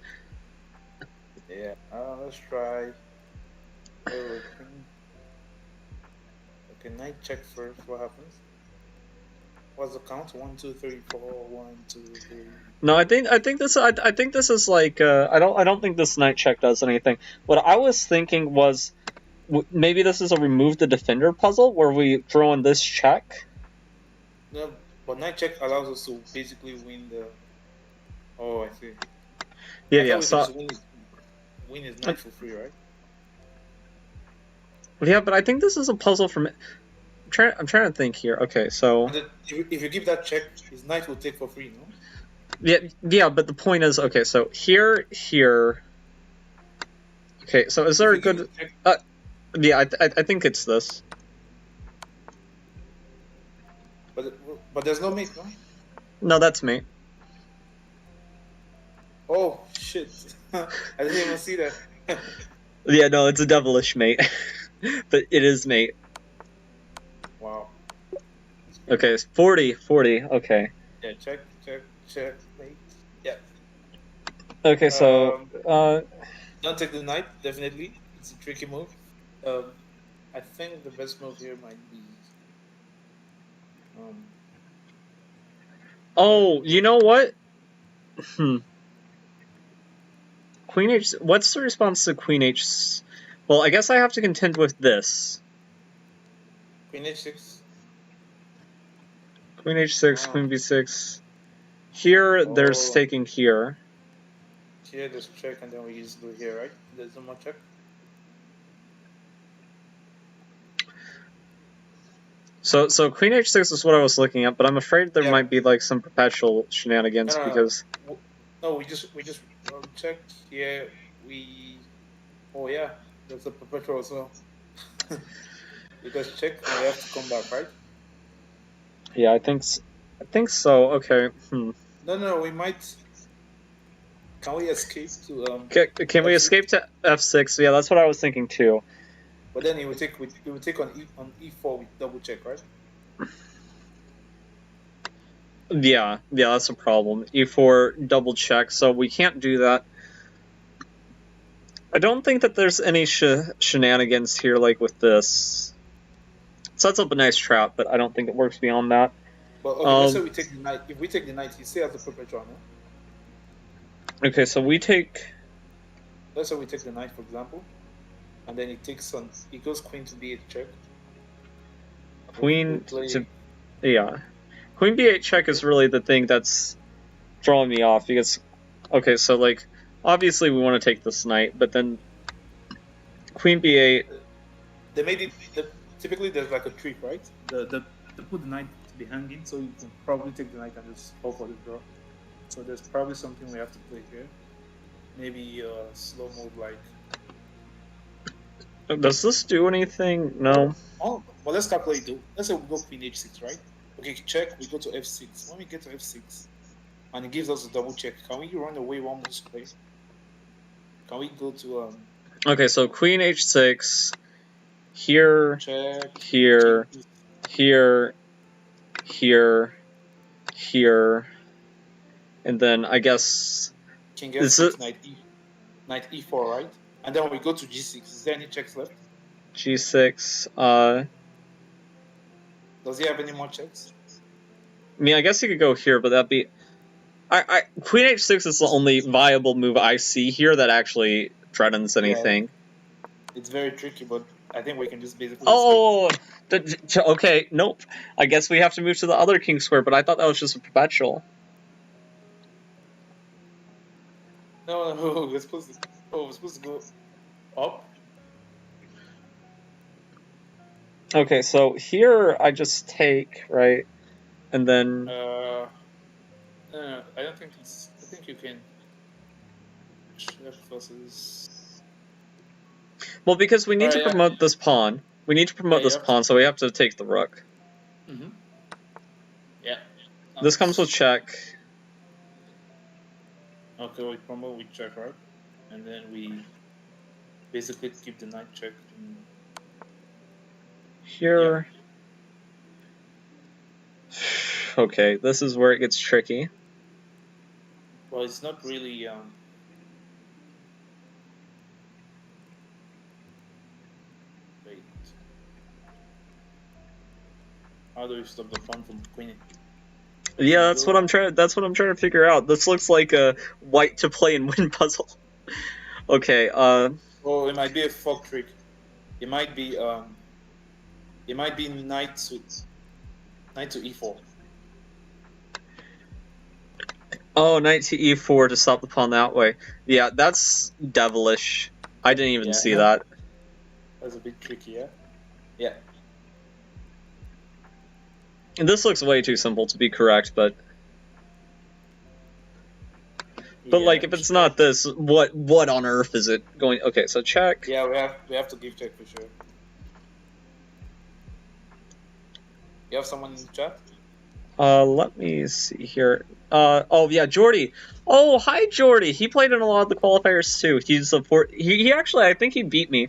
Yeah. Let's try. Okay, knight check first. What happens? What's the count? 1, 2, 3, 4. 1, 2, 3. No, I think this is like I don't think this knight check does anything. What I was thinking was maybe this is a remove the defender puzzle where we throw in this check. No, but knight check allows us to basically win the. Oh, I see. Yeah. So win is knight for free, right? Yeah, but I think this is a puzzle from. I'm trying to think here. Okay, so if you give that check, his knight will take for free, no? Yeah, but the point is, okay, so here. Okay, so is there a good? Yeah, I think it's this. But there's no mate, no? No, that's mate. Oh shit! I didn't even see that. Yeah, no, it's a devilish mate, but it is mate. Wow. Okay, it's 40. Okay. Yeah, check, mate. Yeah. Okay, so don't take the knight. Definitely, it's a tricky move. I think the best move here might be. Oh, you know what? Queen H. What's the response to Queen H? Well, I guess I have to contend with this. Queen H6. Queen H6, Queen B6. Here, there's taking here. Here, there's check, and then we just do here, right? There's no more check. So Queen H6 is what I was looking at, but I'm afraid there might be like some perpetual shenanigans because. No, we just check here. Oh yeah, there's a perpetual as well. Because check, and we have to come back, right? Yeah, I think so. Okay. No. We might. Can we escape to Can we F6? escape to f6? Yeah, that's what I was thinking too. But then it will take on E4 with double check, right? Yeah, that's a problem. e4 double check, so we can't do that. I don't think that there's any shenanigans here like with this. It sets up a nice trap, but I don't think it works beyond that. But okay, let's say we take the knight. If we take the knight, he still has the perpetual, no? Okay, so we take. Let's say we take the knight, for example, and then it takes on. It goes queen to b8 check. Queen to. Yeah. Queen b8 check is really the thing that's throwing me off because. Okay, so like. Obviously, we want to take this knight, but then. Queen b8. They made it. Typically, there's like a trick, right? They put the knight to be hanging, so you can probably take the knight and just hope for the draw. So there's probably something we have to play here. Maybe slow mode like. Does this do anything? No. Oh, well, let's calculate though. Let's say we go queen h6, right? Okay, check. We go to f6. When we get to f6, and it gives us a double check, can we run away one more square? Can we go to Okay, so queen h6. Here. check? Here. Here. Here. Here. And then I guess. King f6, knight e4, right? And then we go to g6. Is there any checks left? G6. Does he have any more checks? I mean, I guess he could go here, but that'd be. Queen h6 is the only viable move I see here that actually threatens anything. Yeah, it's very tricky, but I think we can just basically. Oh, okay, nope. I guess we have to move to the other king square, but I thought that was just a perpetual. No, we're supposed to go up. Okay, so here I just take, right? And then. I don't think it's. I think you can. Chef versus. Well, because we need to promote this pawn. We need to promote this pawn, so we have to take the rook. Mm-hmm. Yeah. This comes with check. Okay, we promote with check, right? And then we basically keep the knight check. Here. Yeah. Okay, this is where it gets tricky. Well, it's not really. Wait. How do we stop the pawn from queening? Yeah, that's what I'm trying. That's what I'm trying to figure out. This looks like a white to play and win puzzle. Okay. Oh, it might be a fork trick. It might be. It might be knight to e4. Oh, knight to e4 to stop the pawn that way. Yeah, that's devilish. I didn't even see that. That's a bit tricky, yeah? Yeah. And this looks way too simple to be correct, but... But, yeah, like, if it's not this, what on earth is it going... Okay, so check. Yeah, we have to give check for sure. You have someone in the chat? Let me see here. Oh yeah, Jordy. Oh, hi Jordy. He played in a lot of the qualifiers too. He's a he actually, I think he beat me.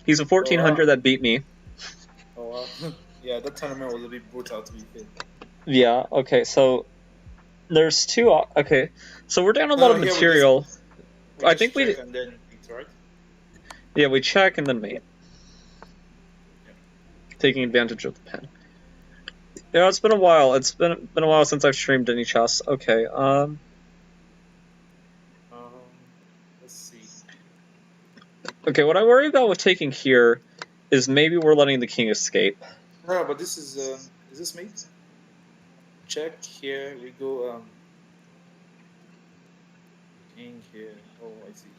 He's a 1400 that beat me. Oh wow. Yeah, that tournament was a bit brutal to be fair. Yeah. Okay. So there's two. Okay. So we're down a lot of material. I think we. And then it's right. Yeah, we check and then mate. Yeah. Taking advantage of the pen. Yeah, it's been a while. It's been a while since I've streamed any chess. Okay, let's see. Okay, what I worry about with taking here is maybe we're letting the king escape. No, but this is this mate? Check here, we go, king here. Oh, I see.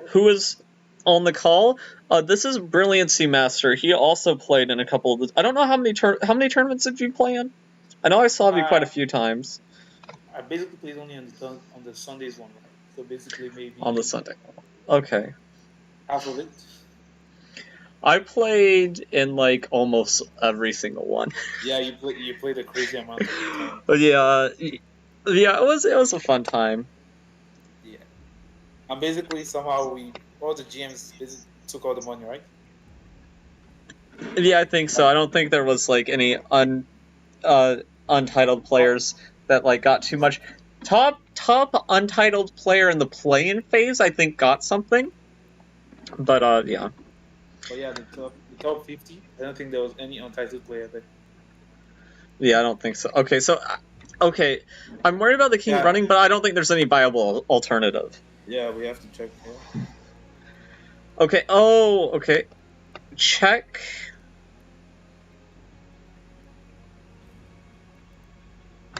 Who is on the call? This is Brilliancy Master. He also played in a couple of the... I don't know how many tournaments did you play in? I know I saw you quite a few times. I basically played only on the Sundays one, right? So basically maybe... On the Sunday. Okay. Half of it. I played in like almost every single one. Yeah, you played a crazy amount of time. But yeah, it was a fun time. Yeah, and basically somehow all the GMs basically took all the money, right? Yeah, I think so. Like I don't think there was like any untitled top, players that like got too much. Top untitled player in the play-in phase, I think, got something. But yeah. but yeah, the top 50. I don't think there was any untitled player there. Yeah, I don't think so. Okay, I'm worried about the king Yeah, running, but I don't think there's any viable alternative. yeah, we have to check. Yeah. Okay. Oh, okay. Check.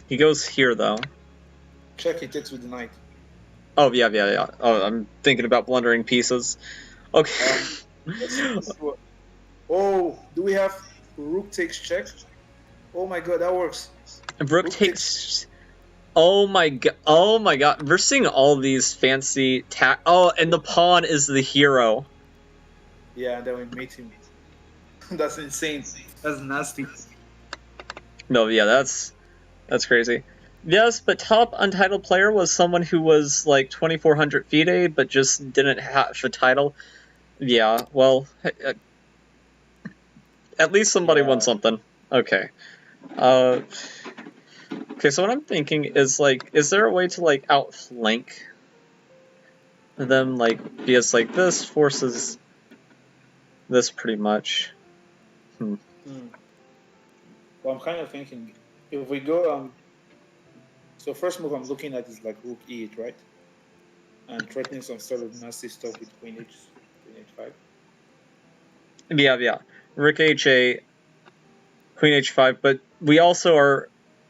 He goes here though. Check he takes with the knight. Oh yeah. Oh, I'm thinking about blundering pieces. Okay. Let's see. Oh, do we have rook takes check? Oh my god, that works. Rook Rook takes. takes. Oh my god! Oh my god! We're seeing all these fancy Oh, and the pawn is the hero. Yeah, and then we mate him. That's insane. That's nasty. No, yeah, that's crazy. Yes, but top untitled player was someone who was like 2,400 FIDE, but just didn't have a title. Yeah, well, at least somebody won Yeah. something. Okay. Uh, okay, so what I'm thinking is like, is there a way to like outflank them? Like, because like this forces this pretty much. Hmm. Well, I'm kind of thinking if we go so first move I'm looking at is like rook e8, right? And threatening some sort of nasty stuff with queen h5. Yeah. Rook h8, Queen h5, but we also are.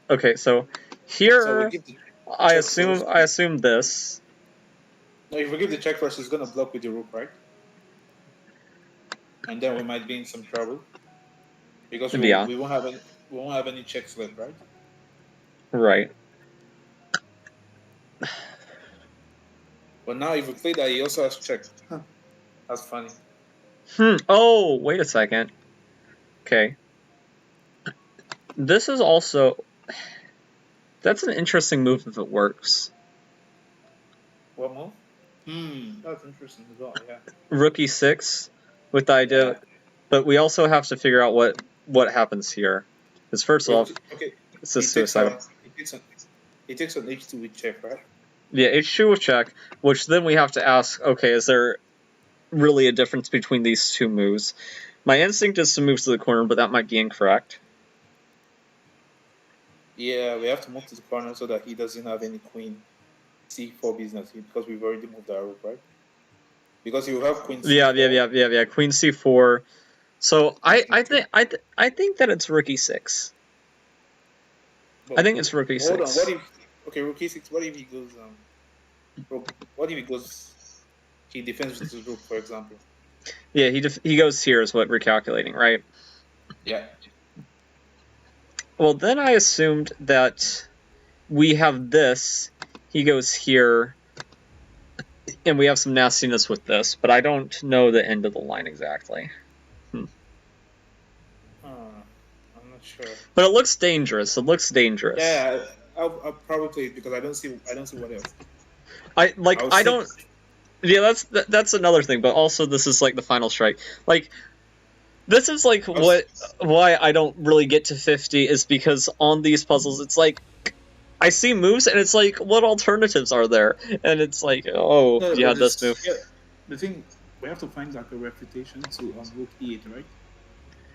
Okay, so So we here give the I check assume first. this. No, if we give the check first, it's gonna block with the rook, right? And then we might be in some trouble because Yeah, we won't have any checks left, right? right. But now if we play that, he also has check. That's funny. Oh, wait a second. Okay. This is also. That's an interesting move if it works. What move? That's interesting as well. Yeah. Rook e6 with the idea, Yeah. but we also have to figure out what happens here. Because first off, Okay. it's He just takes suicidal. he takes an h2 with check, right? Yeah, h2 with check, which then we have to ask, okay, is there really a difference between these two moves? My instinct is to move to the corner, but that might be incorrect. Yeah, we have to move to the corner so that he doesn't have any queen c4 business because we've already moved our rook, right? Because you have queen Yeah. c4. Queen c4. So And I think that it's rook e6. I think it's rook hold on. e6. Rook e6? What if he goes what if he goes? He defends with his rook, for example. Yeah, he goes here is what we're calculating, right? Yeah. Well, then I assumed that we have this. He goes here, and we have some nastiness with this, but I don't know the end of the line exactly. I'm not sure. But it looks dangerous. It looks dangerous. Yeah, I'll probably play it because I don't see what else. I don't. Yeah, that's another thing. But also, this is like the final strike. Like, this is like why I don't really get to 50 is because on these puzzles, it's like I see moves and it's like, what alternatives are there? And it's like, oh, No, you but had this move. yeah, the thing we have to find like a refutation to rook e8, right?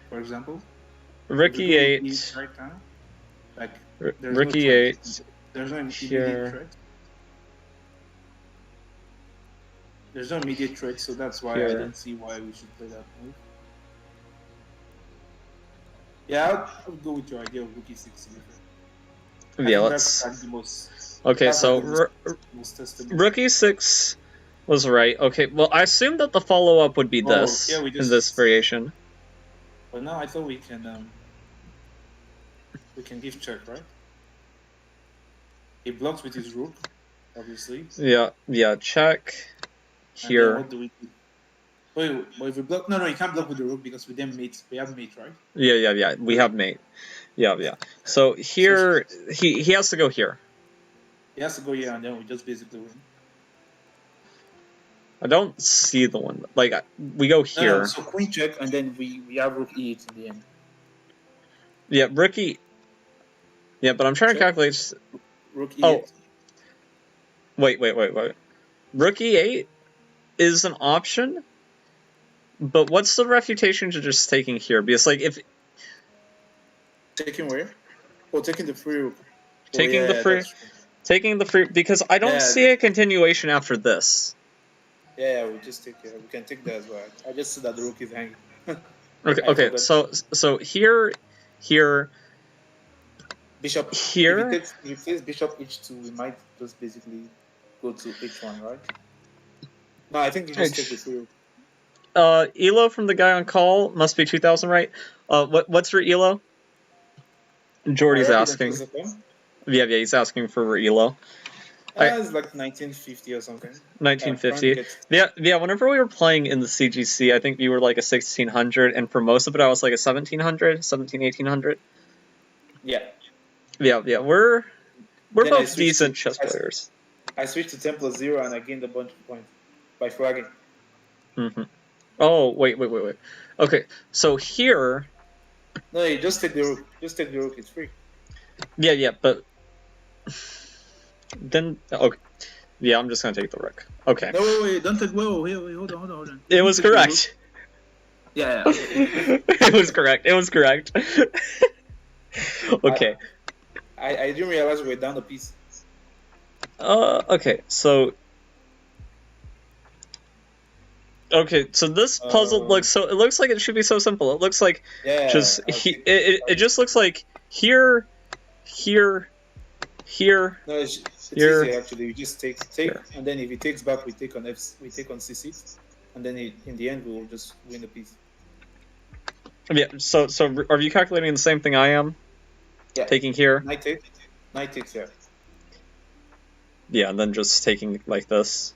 For example, Rook if we go rook e8 e8, right now, like there's Rook no threat. e8 There's no immediate here. threat. There's no immediate threat, so that's why Here. I don't see why we should play that move. Yeah, I'll go with your idea of rook e6. Yeah, let's. That's like the most. Okay, so most rook e6 was right. Okay, well, I assumed that the follow-up would be this yeah, in this variation. But now I thought we can give check, right? He blocks with his rook, obviously. Yeah, check. Here. What do we do? Wait, but if we block, no, you can't block with the rook because we then mate. We have mate, right? Yeah. We have mate. Yeah. So So here he has to go here. he has to go here, and then we just basically win. I don't see the one. Like we go here. No, so queen check, and then we have rook e8 in the end. Yeah, rookie. Yeah, but I'm trying to calculate. Rook e8. Oh, wait. Rook e8 is an option, but what's the refutation to just taking here? Because like if taking where? Oh, taking the free rook. Taking the free because I don't see a continuation after this. Yeah, we just take it. We can take that as well. I just see that the rook is hanging. Okay. So here, bishop here. If it takes bishop h2, we might just basically go to h1, right? No, I think you just take the free rook. Elo from the guy on call must be 2000, right? What's your Elo? Jordy's asking. Yeah, he's asking for Elo. It's like 1950 or something. 1950. Yeah. Whenever we were playing in the CGC, I think you were like a 1600, and for most of it, I was like a 1700, 1800. Yeah. We're both decent chess players. I switched to 10+0 and I gained a bunch of points by flagging. Oh, wait. Okay, so here. No, you just take the rook. Just take the rook. It's free. Yeah, but then okay. Yeah, I'm just gonna take the rook. Okay. No, wait, don't take. Wait, hold on. It was correct. Yeah. It was correct. Okay. I didn't realize we were down a piece. Okay, so. Okay, so this puzzle looks it looks like it should be so simple. It looks like it just looks like here. No, it's here, easy actually. We just take, here. And then if he takes back, we take on c6, and then in the end we'll just win the piece. Yeah. So are you calculating the same thing I am? Yeah. Taking here. Knight takes, yeah. Yeah, and then just taking like this.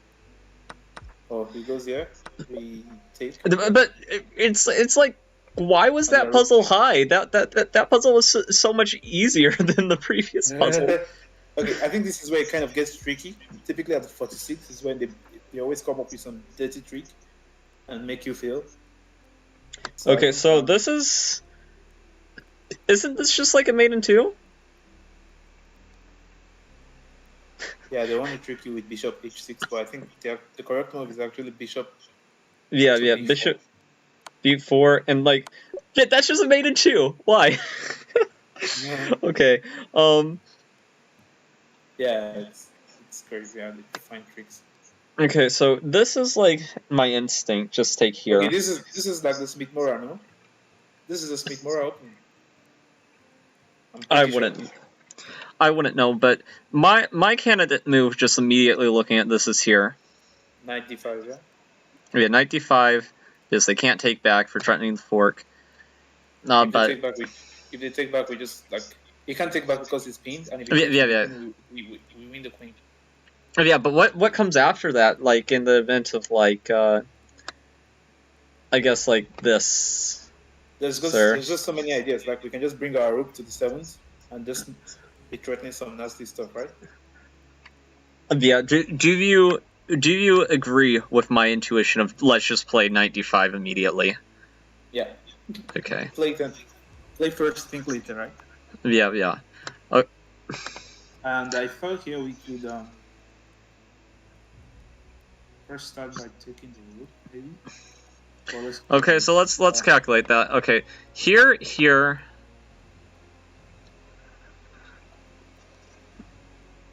Oh, he goes here. We take. But it's like, why was that puzzle high? That puzzle was so much easier than the previous puzzle. Okay, I think this is where it kind of gets tricky. Typically at the 46 is when they always come up with some dirty trick and make you fail. So okay, so this isn't this just like a mate in 2? Yeah, they want to trick you with bishop h6, but I think the correct move is actually bishop. Yeah, bishop b4, and like, yeah, that's just a mate in 2. Why? Yeah. Okay. Yeah, it's crazy how they find tricks. Okay, so this is like my instinct. Just take here. Okay, this is like the Smith-Morra, no? This is a Smith-Morra opening. I wouldn't know, but my candidate move, just immediately looking at this, is here. Knight d5, yeah? Yeah, knight d5, because they can't take back for threatening the fork. If they take back, we just, like, you can't take back because it's pinned, and if we win the queen. Yeah, but what comes after that, like, in the event of, like, I guess, like, this? There's just so many ideas. Like, we can just bring our rook to the 7s, and just be threatening some nasty stuff, right? Yeah, do you agree with my intuition of let's just play knight d5 immediately? Yeah. Okay. Play first, think later, right? Yeah. And I thought here we could first start by taking the rook, maybe. Okay, so let's calculate that. Okay, here.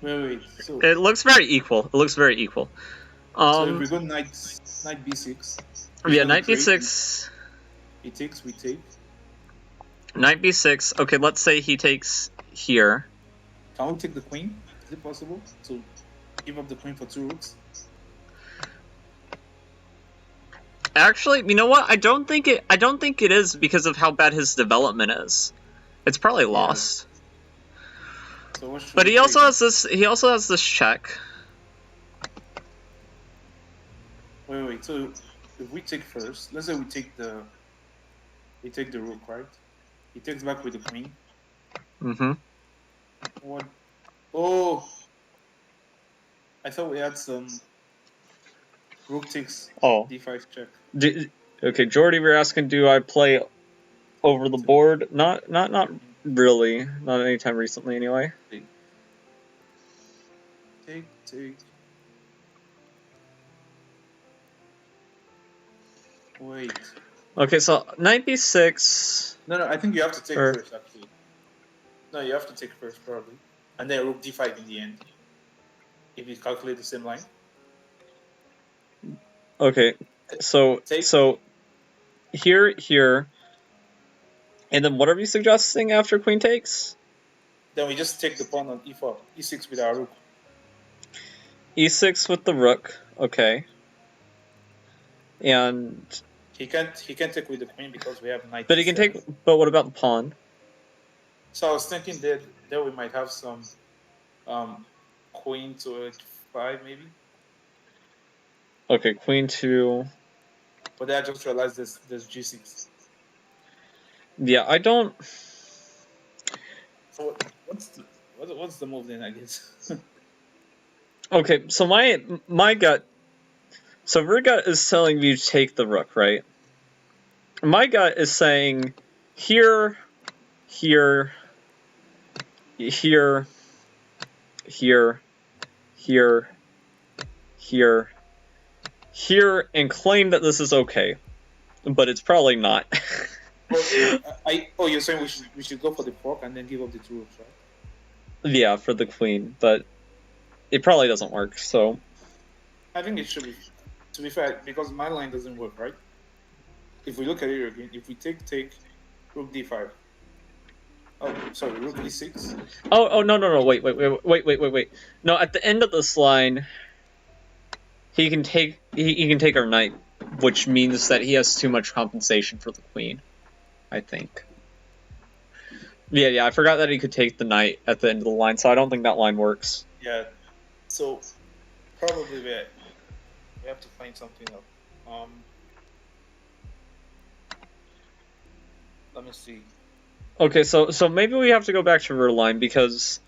Wait. So it looks very equal. So if we go knight b6. Yeah, knight b6. He takes, we take. Knight b6. Okay, let's say he takes here. Can we take the queen? Is it possible to give up the queen for 2 rooks? Actually, you know what? I don't think it is because of how bad his development is. It's probably lost. So but he also has this. He also has this check. Wait. So if we take first, let's say we take the rook, right? He takes back with the queen. Mm-hmm. What? Oh, I thought we had some rook takes Oh. d5 check. Okay, Jordy, we're asking, do I play over the board? Not really. Not anytime recently, anyway. Take. Wait. Okay, so knight b6. No, I think you have to take Or, first, actually. No, you have to take first, probably. And then rook d5 in the end. If you calculate the same line. okay, so here, and then what are we suggesting after queen takes? Then we just take the pawn on e4, e6 with our rook. E6 with the rook, okay. And he can't take with the queen because we have knight. But he can take. But what about the pawn? So I was thinking that we might have some queen to h5 maybe. Okay, queen to. But then I just realized there's g6. Yeah, I don't. So what's the move then, I guess? Okay, so my gut. So your gut is telling you to take the rook, right? My gut is saying here, here, here, here, here, here, here, and claim that this is okay, but it's probably not. You're saying we should go for the fork and then give up the two rooks, right? Yeah, for the queen, but it probably doesn't work. So I think it should be. To be fair, because my line doesn't work, right? If we look at it again, if we take rook d5. Oh, sorry, rook e6. Oh no! Wait! No, at the end of this line, he can take our knight, which means that he has too much compensation for the queen, I think. Yeah, I forgot that he could take the knight at the end of the line, so I don't think that line works. Yeah, so probably we have to find something else. Let me see. Okay, so maybe we have to go back to your line, because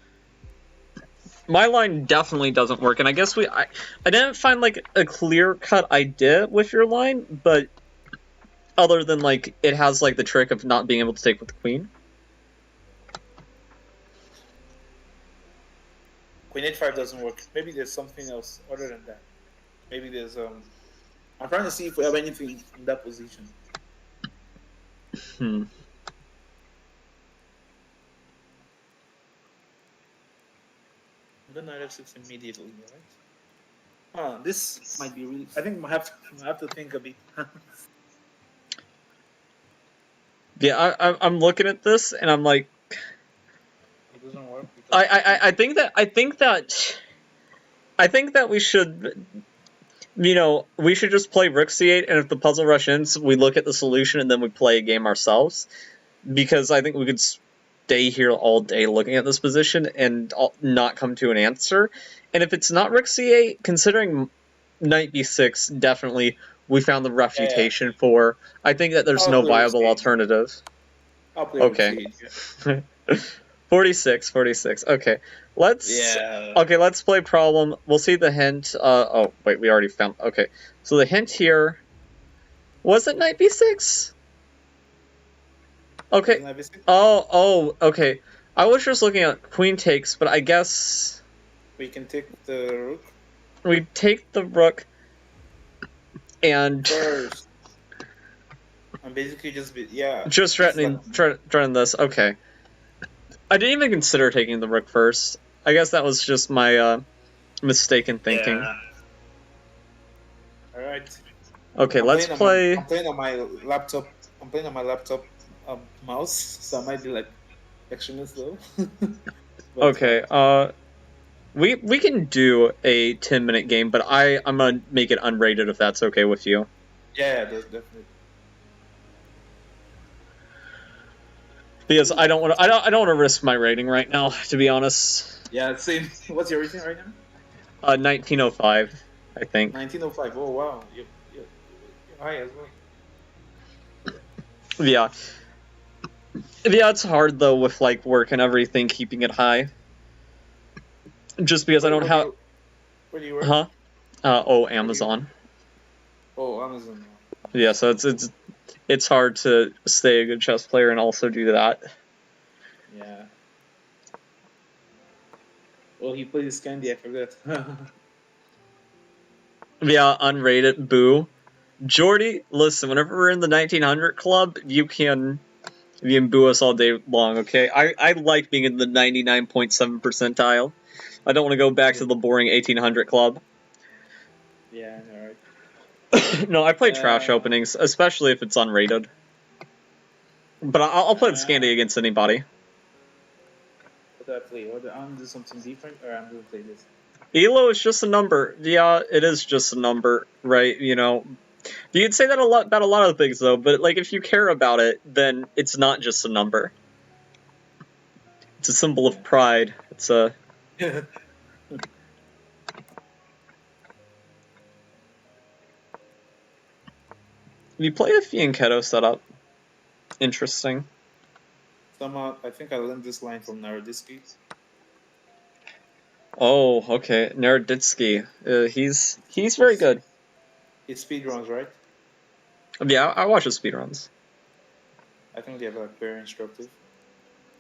my line definitely doesn't work, and I guess I didn't find like a clear-cut idea with your line, but other than like it has like the trick of not being able to take with the queen. Queen h5 doesn't work. Maybe there's something else other than that. Maybe there's I'm trying to see if we have anything in that position. Then knight f6 immediately, right? This might be really. I think I have to think a bit. Yeah, I'm looking at this and I'm like, it doesn't work. I think that we should, we should just play rook c8, and if the puzzle rush ends, we look at the solution and then we play a game ourselves, because I think we could stay here all day looking at this position and not come to an answer. And if it's not rook c8, considering knight b6, definitely we found the refutation for. I think that there's no viable alternative. I'll play okay. 46. Okay. Let's play problem. We'll see the hint. Oh, wait, we already found. Okay. So the hint here, was it knight b6? Okay. Oh, okay. I was just looking at queen takes, but I guess we can take the rook. We take the rook and first. I'm basically just threatening this. Okay. I didn't even consider taking the rook first. I guess that was just my mistaken thinking. Yeah. All right. Okay, let's play. I'm playing on my laptop. Mouse, so I might be like extremely slow. Okay. We can do a 10-minute game, but I'm gonna make it unrated if that's okay with you. Yeah, definitely. Because I don't want to risk my rating right now, to be honest. Yeah, same. What's your rating right now? 1905, I think. 1905. Oh wow, you're high as well. Yeah. Yeah, it's hard though with like work and everything, keeping it high. Just because I don't Where do have. you where do you work? Huh? Oh, Where do you work? Amazon. Oh, Amazon. Yeah, Nice. so it's hard to stay a good chess player and also do that. Yeah. Oh, he plays Candy. I forgot. Yeah, unrated. Boo. Jordy, listen. Whenever we're in the 1900 club, you can boo us all day long. Okay, I like being in the 99.7 percentile. I don't want to go back to the boring 1800 club. Yeah, all right. No, I play trash Uh, openings, especially if it's unrated. But I'll play the Scandy uh, against anybody. what do I play? I'm gonna do something different, or I'm gonna play this. Elo is just a number. Yeah, it is just a number, right? You know, you can say that a lot about a lot of things, though. But like, if you care about it, then it's not just a number. It's a symbol of pride. It's a. Yeah. You play a Fianchetto setup. Interesting. Somehow, I think I learned this line from Naroditsky. Oh, okay. Naroditsky. He's very It's good. it's speedruns, right? Yeah, I watch his speedruns. I think they have like very instructive.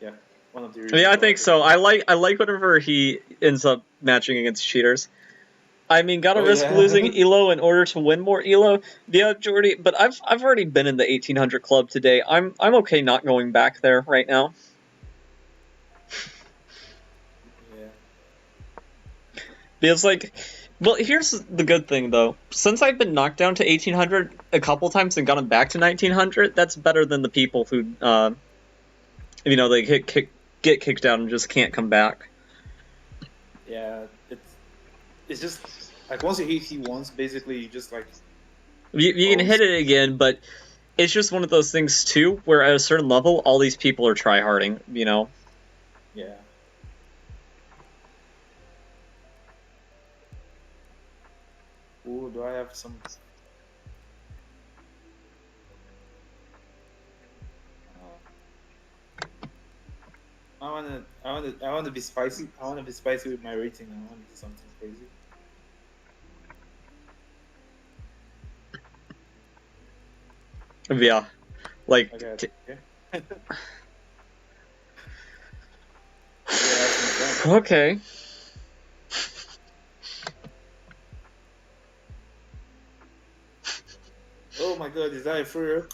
Yeah, one of the reasons Yeah, I why I think picked so. him. I like whenever he ends up matching against cheaters. I mean, gotta Oh risk yeah. losing Elo in order to win more Elo. Yeah, Jordy, but I've already been in the 1800 club today. I'm okay not going back there right now. Yeah. Because like, well, here's the good thing though. Since I've been knocked down to 1800 a couple times and gotten back to 1900, that's better than the people who, they get kicked out and just can't come back. Yeah, it's just like once you hit he once, basically you just like You can always. hit it again, but it's just one of those things too, where at a certain level, all these people are tryharding. You know. Yeah. Ooh, do I have some? I wanna be spicy. I wanna be spicy with my rating. I wanna do something crazy. Yeah. Like. Okay. Okay. Yeah, have some fun. Okay. Oh my god, is that a free rook?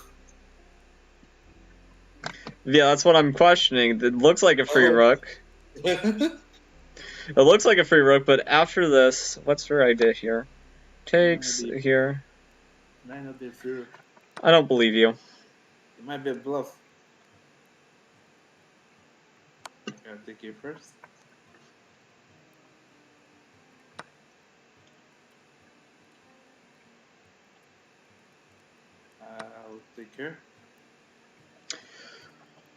Yeah, that's what I'm questioning. It looks like a free Oh. rook. It looks like a free rook, but after this, what's her idea here? Takes here. Might not be a free rook. I don't believe you. It might be a bluff. Gotta take you first. I'll take care.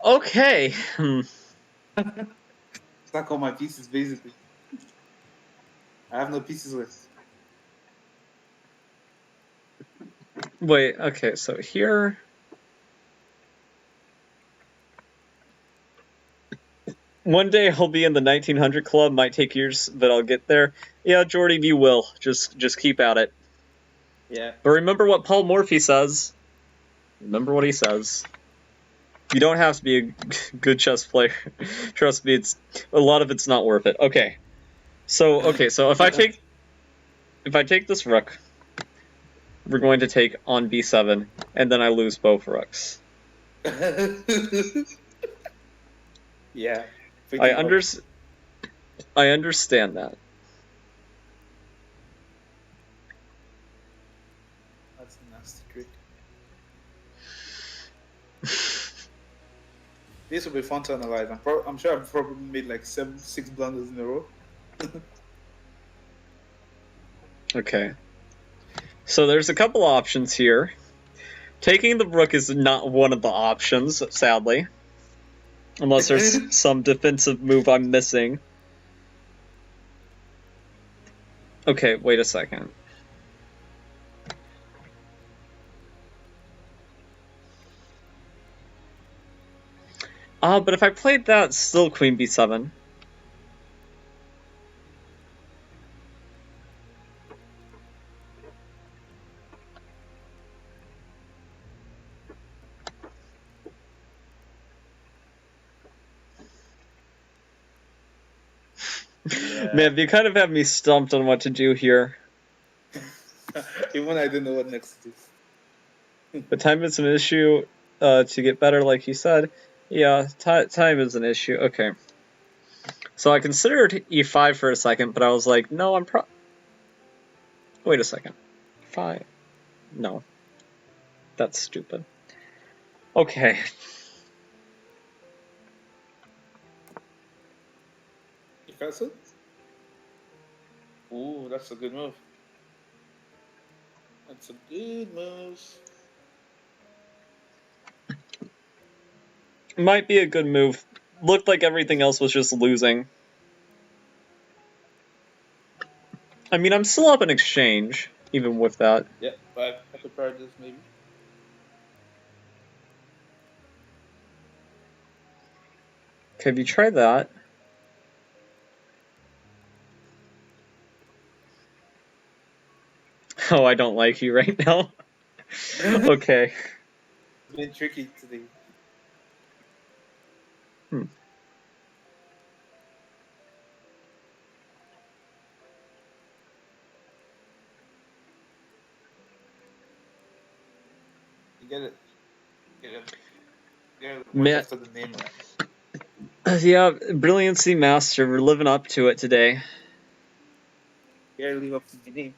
Okay. Stack all my pieces, basically. I have no pieces left. Wait, okay, so here. One day I'll be in the 1900 club. Might take years, but I'll get there. Yeah, Jordy, you will. Just keep at it. Yeah. But remember what Paul Morphy says. Remember what he says. You don't have to be a good chess player. Trust me, a lot of it's not worth it. Okay. So if I take this rook, we're going to take on b7, and then I lose both rooks. Yeah. I Much. understand that. That's a nasty trick. This will be fun to analyze. I'm sure I've probably made like 6 blunders in a row. Okay. So there's a couple options here. Taking the rook is not one of the options, sadly. Unless there's some defensive move I'm missing. Okay, wait a second. But if I played that, still queen b7. Yeah. Man, you kind of have me stumped on what to do here. Even I don't know what next to do. But time is an issue to get better, like you said. Yeah, time is an issue. Okay. So I considered e5 for a second, but I was like, no, wait a second. 5. No. That's stupid. Okay. You castle? Ooh, that's a good move. That's a good move. Might be a good move. Looked like everything else was just losing. I mean, I'm still up in exchange, even with that. Yeah, but I could try this maybe. Okay, have you tried that? Oh, I don't like you right now. Okay. It's been tricky today. Hmm. You get it. Get it. Work Man, after the name, right? yeah, Brilliancy Master, we're living up to it today. You gotta live up to the name.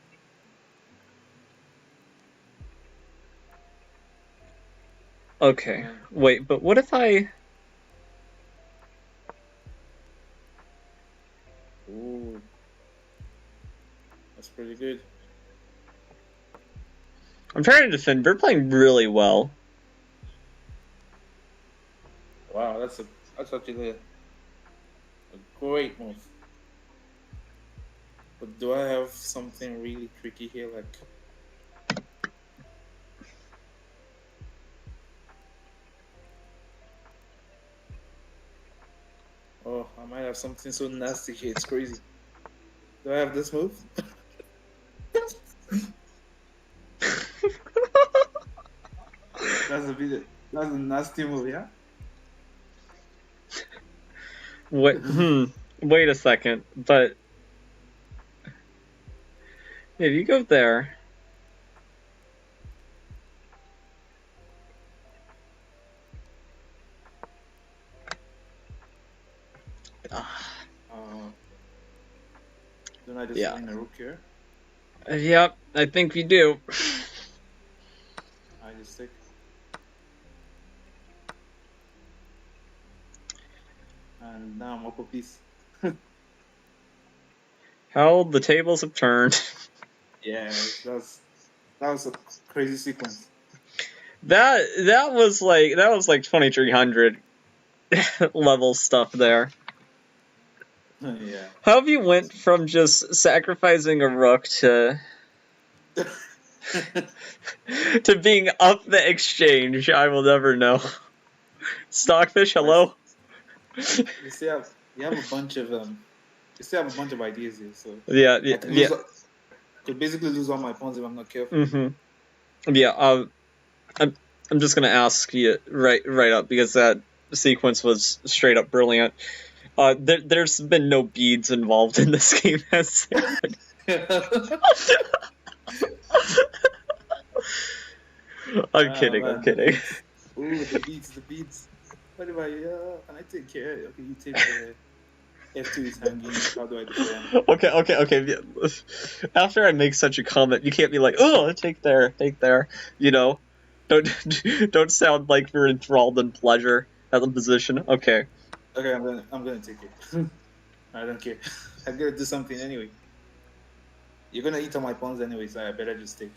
Okay, wait, but what if I... Ooh. That's pretty good. I'm trying to defend. We're playing really well. Wow, that's actually a great move. But do I have something really tricky here? Like, oh, I might have something so nasty here. It's crazy. Do I have this move? That's a nasty move, yeah. Wait a second, but... If you go there... Don't I just Yeah. win a rook here? Yep, I think we do. I just take. And now I'm up a piece. How the tables have turned. Yeah, that was a crazy sequence. That was like 2300 level stuff there. Yeah. How have you went from just sacrificing a rook to being up the exchange? I will never know. Stockfish, hello. You still have a bunch of you still have a bunch of ideas here, so Yeah, I could basically lose all my pawns if I'm not careful. Yeah. I'm just gonna ask you right up because that sequence was straight up brilliant. There's been no beads involved in this game, has there? I'm kidding. Man, I'm kidding. Ooh, the beats. What about you? Can I take care? Okay, you take the F2 is hanging. How do I defend? Okay. After I make such a comment, you can't be like, "Oh, take there." You know, don't don't sound like you're enthralled in pleasure at the position. Okay. Okay, I'm gonna take it. I don't care. I gotta do something anyway. You're gonna eat all my pawns anyway, so I better just take.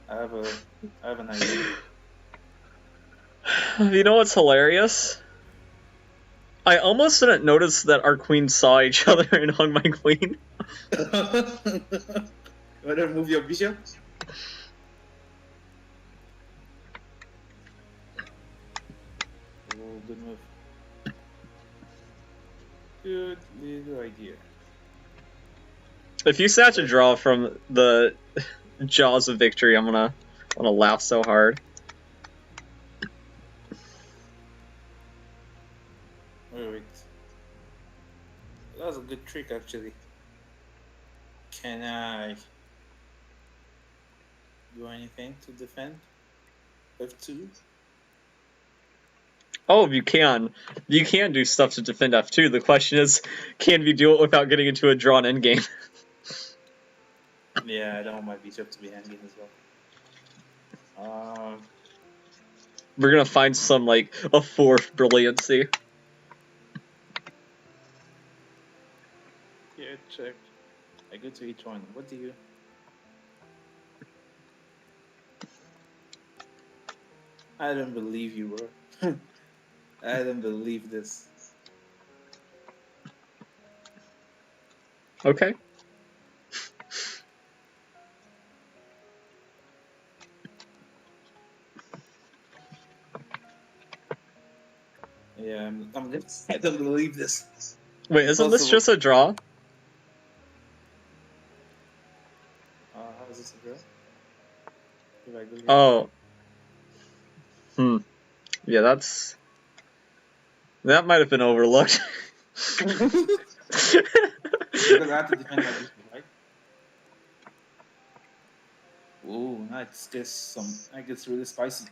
I have an idea. You know what's hilarious? I almost didn't notice that our queens saw each other and hung my queen. Wanna move your bishop? Good move. Good little idea. If you snatch a draw from the jaws of victory, I'm gonna laugh so hard. Wait. That was a good trick, actually. Can I do anything to defend? F2? Oh, you can. You can do stuff to defend F2. The question is, can you do it without getting into a drawn endgame? Yeah, I don't want my bishop to be hanging as well. We're gonna find some, like, a fourth Brilliancy. Yeah, check. I go to each one. What do you? I don't believe you, bro. I don't believe this. Okay. Yeah, I'm just, I don't believe this. Wait, isn't this Impossible. just a draw? How is this a draw? If I go here? Oh. Yeah, that might have been overlooked. Because I have to defend my bishop, right? Ooh, now it gets really spicy.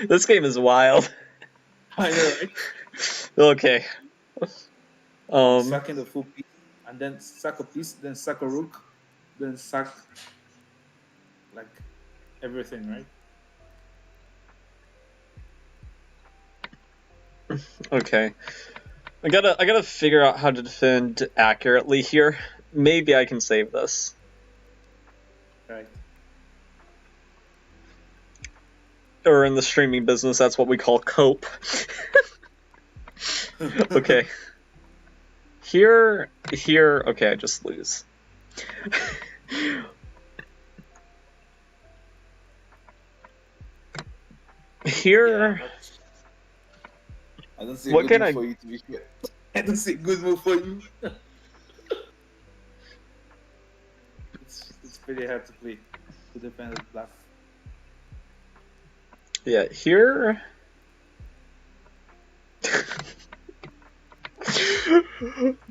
This game is wild. I know, right? Okay. Sacking the full piece, and then sack a piece, then sack a rook, then sack like everything, right? Okay. I gotta figure out how to defend accurately here. Maybe I can save this. Right. Or in the streaming business, that's what we call cope. Okay. Here, okay, I just lose. Here... Yeah, I don't see a What good can move for you to be fair. I don't see a good move for you. It's pretty hard to play to defend the black. Yeah, here...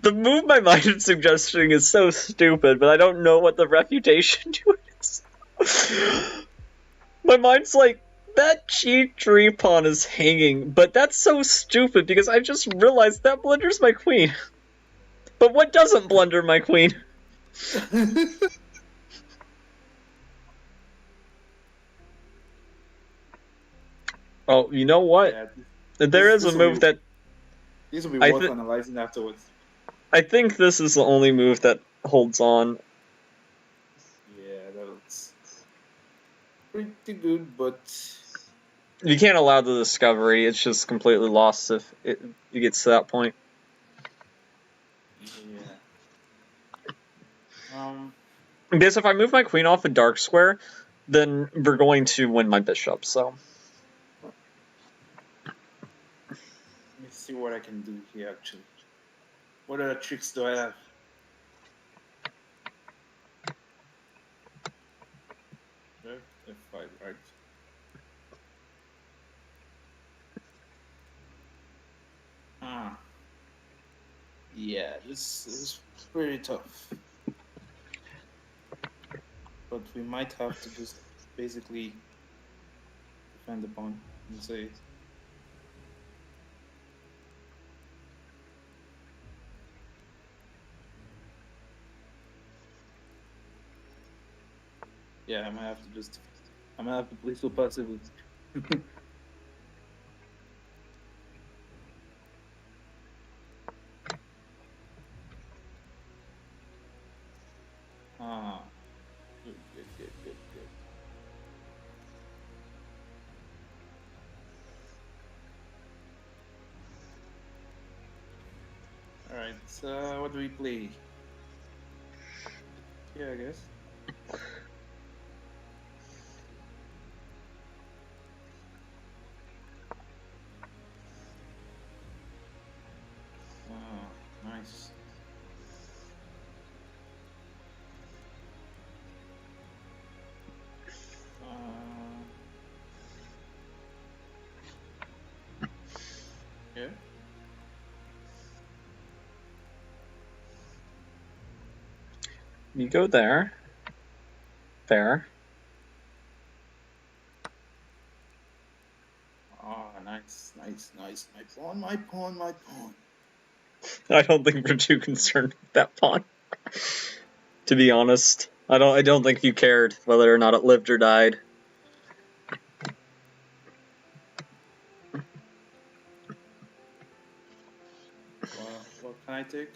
The move my mind is suggesting is so stupid, but I don't know what the refutation to it is. My mind's like, that G3 pawn is hanging, but that's so stupid because I just realized that blunders my queen. But what doesn't blunder my queen? Oh, you know what? Yeah, There is a move that this will be worth analyzing afterwards. I think this is the only move that holds on. Yeah, that looks pretty good, but You can't allow the discovery. It's just completely lost if it gets to that point. yeah. Because if I move my queen off a dark square, then we're going to win my bishop, so... Let me see what I can do here, actually. What other tricks do I have? F5, right? Yeah, this is pretty tough. But we might have to just basically defend the pawn and say yeah, I might have to play so passively. Good. Alright, so what do we play? Yeah, I guess. Yeah. You go there. There. Oh, nice, nice, nice. My pawn, my pawn, my pawn. I don't think we're too concerned with that pawn. To be honest, I don't think you cared whether or not it lived or died. Well, what can I take?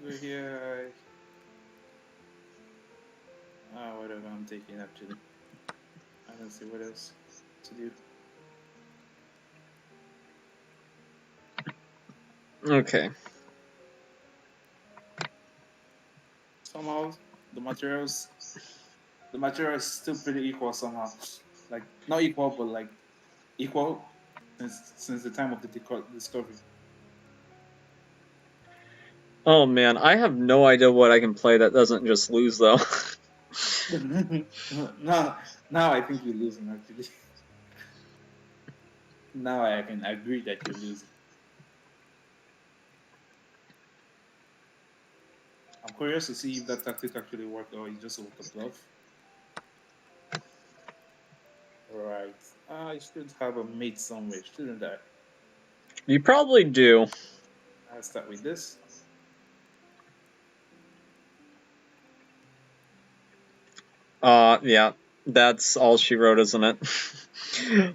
Over here. Whatever I'm taking actually. I don't see what else to do. Okay. Somehow the materials is still pretty equal somehow. Like not equal, but like equal since the time of the discovery. Oh man, I have no idea what I can play that doesn't just lose though. Now I think you're losing actually. Now I can agree that you're losing. I'm curious to see if that tactic actually worked or it's just a bluff. Right. I should have a mate somewhere, shouldn't I? You probably do. I'll start with this. Yeah. That's all she wrote, isn't it?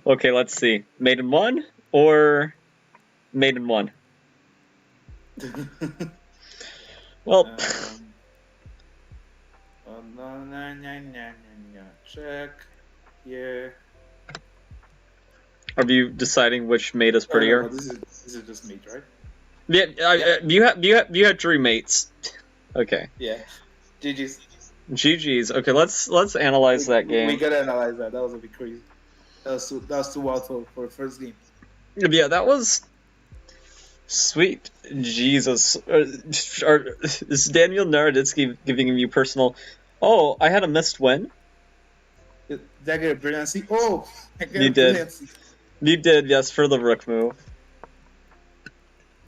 Okay, let's see. Maiden 1 or Maiden 1? Well, check. Yeah. are you deciding which mate is Oh no, prettier? but this is just mate, right? Yeah, Yeah. you had 3 mates. Okay. Yeah. GG's. GG's. Okay, let's analyze that We game. gotta analyze that. That was a bit crazy. That was too wild for the first game. Yeah, that was sweet. Jesus. Is Daniel Naroditsky giving you personal? Oh, I had a missed win. Did I get a brilliancy? Oh, I get You a did. brilliancy. You did, yes, for the rook move.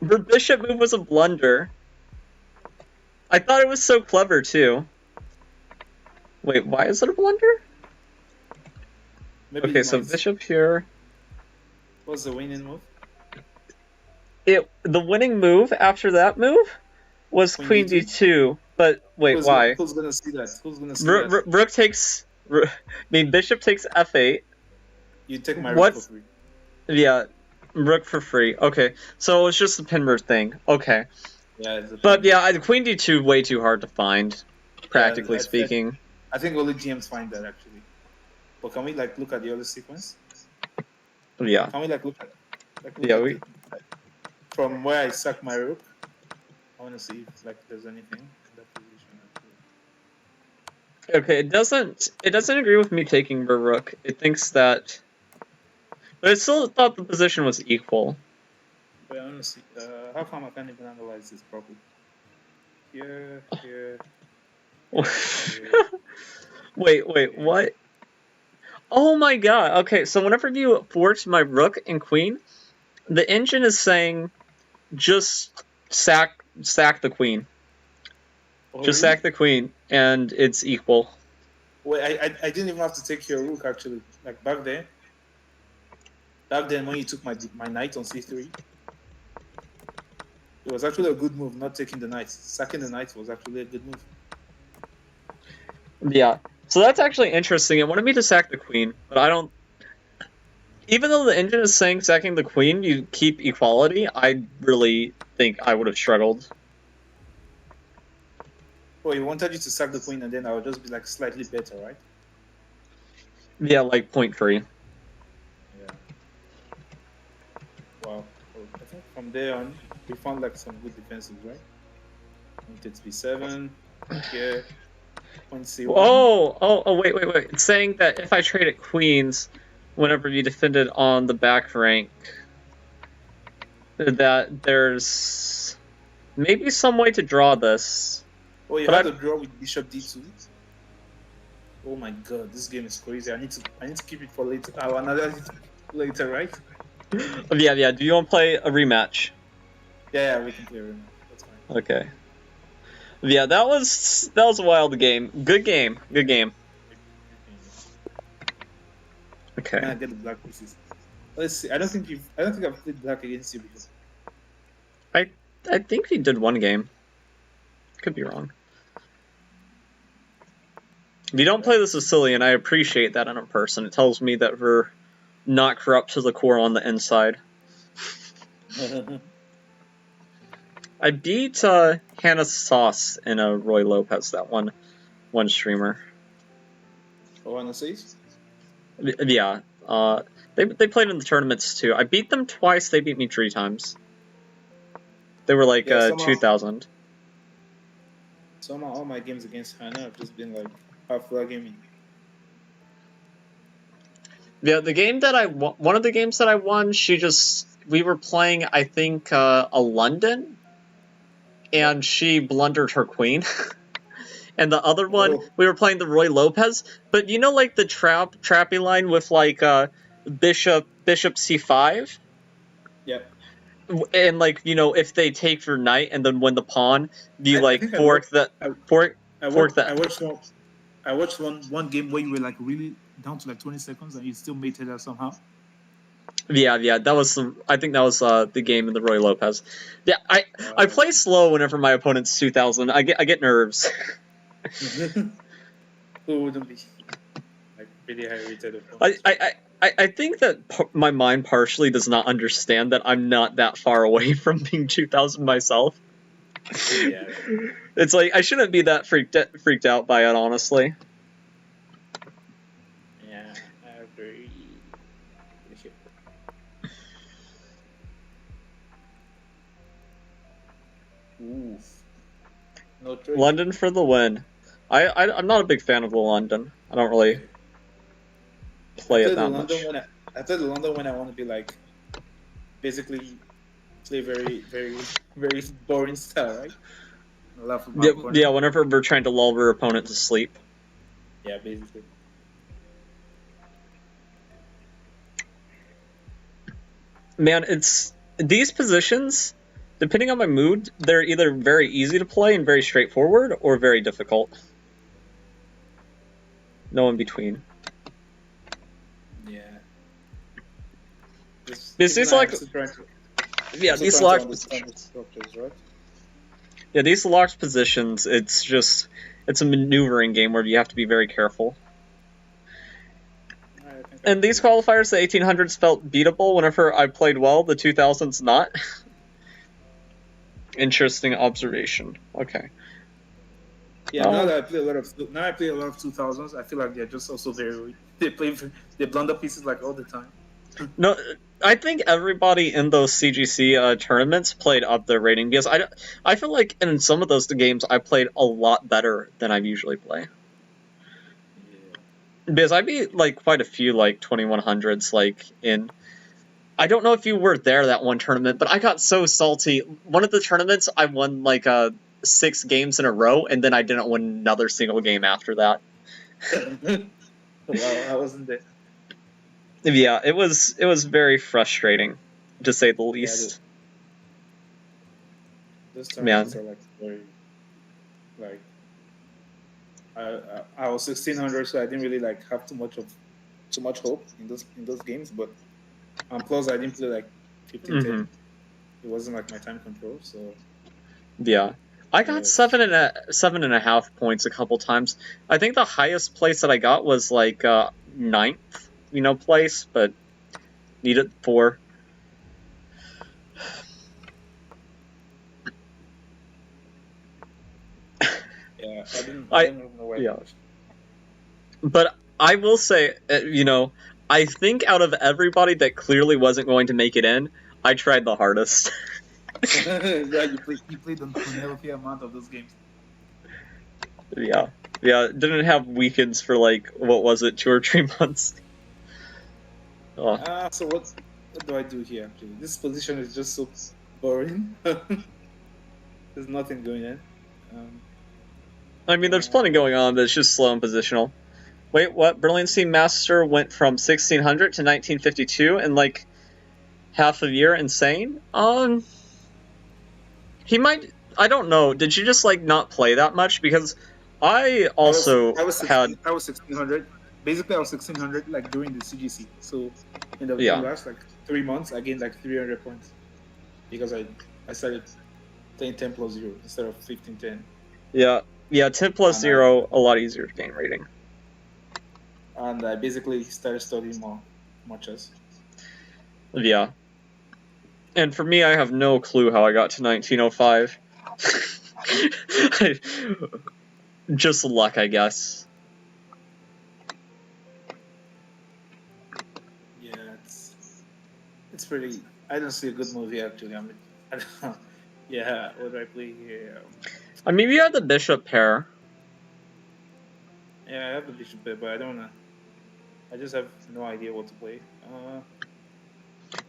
The bishop move was a blunder. I thought it was so clever too. Wait, why is it a blunder? Maybe Okay, so bishop here. What's the winning move? The winning move after that move was Queen D2. But wait, why? Who's gonna see that? Who's gonna see that? Rook takes. I mean, bishop takes F8. You take my rook for free. Yeah, rook for free. Okay, so it's just the Pinmer thing. Okay. Yeah, but yeah, Queen D2 way too hard to find, practically speaking. I think only GMs find that actually. But can we like look at the other sequence? Yeah. Can we like look at from where I sack my rook? I want to see if like there's anything in that position. Okay, it doesn't agree with me taking the rook. It thinks that, but it still thought the position was equal. But I want to see. How come I can't even analyze this properly? Here. Wait, what? Oh my god. Okay, so whenever you force my rook and queen, the engine is saying just sack the queen. Oh, just really? sack the queen, and it's equal. Wait, I didn't even have to take your rook actually. Like back then when you took my knight on c3, it was actually a good move not taking the knight. Sacking the knight was actually a good move. Yeah. So that's actually interesting. It wanted me to sack the queen, but I don't. Even though the engine is saying sacking the queen, you keep equality, I really think I would have struggled. Oh, he wanted you to sack the queen and then I would just be like slightly better, right? Yeah, like 0.3. Yeah. Wow. Well, I think from there on, we found like some good defenses, right? It's b7. Here. Point c1. Oh, wait. It's saying that if I traded queens, whenever you defended on the back rank, that there's maybe some way to draw this. Oh, you had to draw with bishop d2? Oh my god, this game is crazy. I need to keep it for later. I'll analyze it later, right? Yeah. Do you want to play a rematch? Yeah, we can play rematch. That's fine. Okay. Yeah, that was a wild game. Good game. I might Okay. get the black pieces. Let's see. I don't think I've played black against you before. I think we did one game. Could be wrong. If you don't play the Sicilian, I appreciate that in a person. It tells me that we're not corrupt to the core on the inside. I beat Hannah Sauce in a Roy Lopez, that one streamer. Oh, on the seas? Yeah. They played in the tournaments too. I beat them twice. They beat me 3 times. They were like Yeah, 2000. somehow all my games against Hannah have just been like half flagging me. Yeah, the game that I won, one of the games that I won, we were playing, I think, a London, and Yep. she blundered her queen. And the other one, Oh, we were playing the Roy Lopez, but you know, like the trappy line with like bishop c5, yep. and like, you know, if they take your knight and then win the pawn, you I like think I watched. I, fork that. I watched one. I watched one game where you were like really down to like 20 seconds and you still made it out somehow. Yeah, that was I think that was the game in the Roy Lopez. Yeah, I play slow whenever my opponent's 2000. I get nerves. Who wouldn't be like really high rated I, opponents, right? I, I think that my mind partially does not understand that I'm not that far away from being 2000 myself. Yeah. It's like I shouldn't be that freaked out by it, honestly. Yeah, I agree. Oof. No trade. London for the win. I'm not a big fan of the London. I don't really I play it played the that London much. when I played the London when I want to be like basically play very boring style, right? I laugh with my Yeah. opponent. Whenever we're trying to lull our opponent to sleep. Yeah, basically. Man, it's these positions. Depending on my mood, they're either very easy to play and very straightforward, or very difficult. No in between. Yeah. This Because even these I am like still trying to these understand the structures, right? these locked positions. It's a maneuvering game where you have to be very careful. I think I And can these do this. qualifiers, the 1800s felt beatable whenever I played well. The 2000s not. Interesting observation. Okay. Yeah, now I play a lot of 2000s. I feel like they're just also very they blunder pieces like all the time. No, I think everybody in those CGC tournaments played up their rating because I feel like in some of those games I played a lot better than I usually play. Yeah. Because I beat like quite a few like 2100s like in. I don't know if you were there that one tournament, but I got so salty. One of the tournaments I won like 6 games in a row, and then I didn't win another single game after that. Wow, I wasn't there. Yeah, it was very frustrating, to say the Yeah, least. those tournaments Man, are like very like I was 1600, so I didn't really like have too much hope in those games. But plus I didn't play like 1510. It wasn't like my time control, so yeah. I it got was 7.5 points a couple times. I think the highest place that I got was like ninth, place, but needed 4. yeah. I I don't know why I yeah, finished. but I will say, I think out of everybody that clearly wasn't going to make it in, I tried the hardest. Yeah, you played the Penelope amount of those games. Yeah, didn't have weekends for like what was it, 2 or 3 months. Oh. So what do I do here? Actually, this position is just so boring. There's nothing going on. Um, I mean, there's plenty uh, going on, but it's just slow and positional. Wait, what? Brilliancy Master went from 1600 to 1952, and like half a year insane? He might. I don't know. Did you just like not play that much? Because I also I was had. 1600. Basically, I was 1600 like during the CGC. So in the Yeah. last like 3 months, I gained like 300 points because I started playing 10 plus 0 instead of 15-10. Yeah. Yeah. 10 plus And I 0, a lot easier to gain rating. and I basically started studying more chess. Yeah. And for me, I have no clue how I got to 1905. Just luck, I guess. Yeah, it's pretty. I don't see a good movie actually. I don't know. Yeah, what do I play here? I mean, you had the bishop pair. Yeah, I have the bishop there, but I don't know. I just have no idea what to play.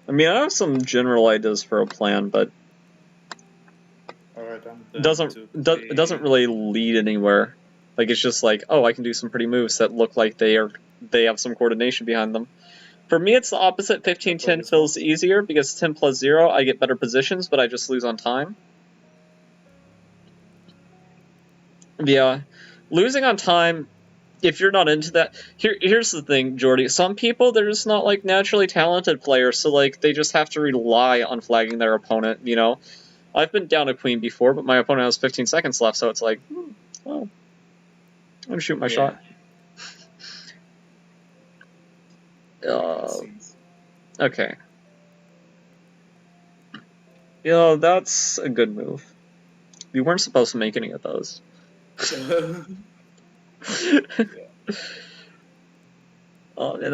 I mean, I have some general ideas for a plan, but All right, I'm it going to it doesn't play. really lead anywhere. Like, it's just like, oh, I can do some pretty moves that look like they have some coordination behind them. For me, it's the opposite. I play 15-10 this one. feels easier because 10 plus 0, I get better positions, but I just lose on time. Yeah. Losing on time, if you're not into that... Here's the thing, Jordy. Some people, they're just not, like, naturally talented players, so, like, they just have to rely on flagging their opponent, you know? I've been down a queen before, but my opponent has 15 seconds left, so it's like, well, I'm gonna shoot my Yeah. shot. Let's see. Okay. Yeah, that's a good move. You weren't supposed to make any of those. And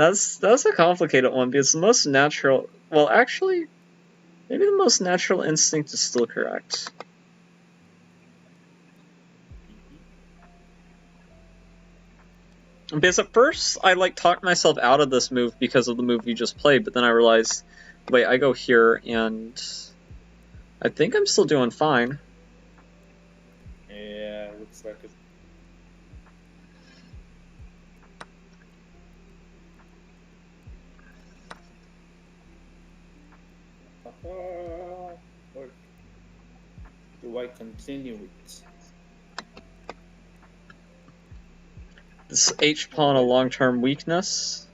that's a complicated one because the most natural... Well, actually, maybe the most natural instinct is still correct. Because at first, I like talked myself out of this move because of the move you just played, but then I realized, wait, I go here, and I think I'm still doing fine. Yeah, looks like it. Or do I continue it? This H-pawn a long-term weakness.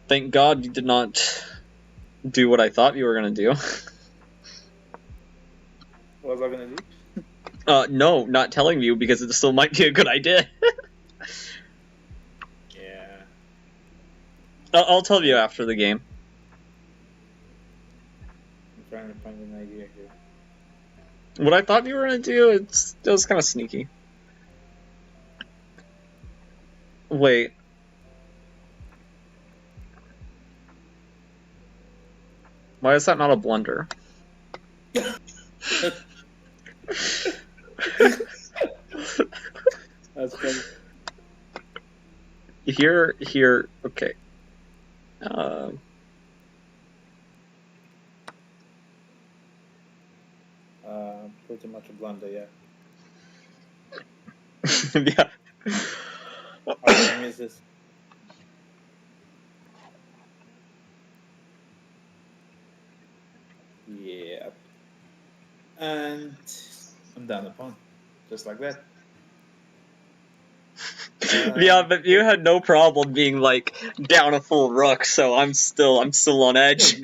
Thank God you did not do what I thought you were going to do. What was I gonna do? No, not telling you because it still might be a good idea. Yeah. I'll tell you after the game. I'm trying to find an idea here. What I thought you were going to do, it was kind of sneaky. Wait. Why is that not a blunder? That's funny. Here, okay. Pretty much a blunder, yeah. Yeah. I miss this. Yeah. And I'm down a pawn. Just like that. Yeah, but you had no problem being like down a full rook, so I'm still on edge.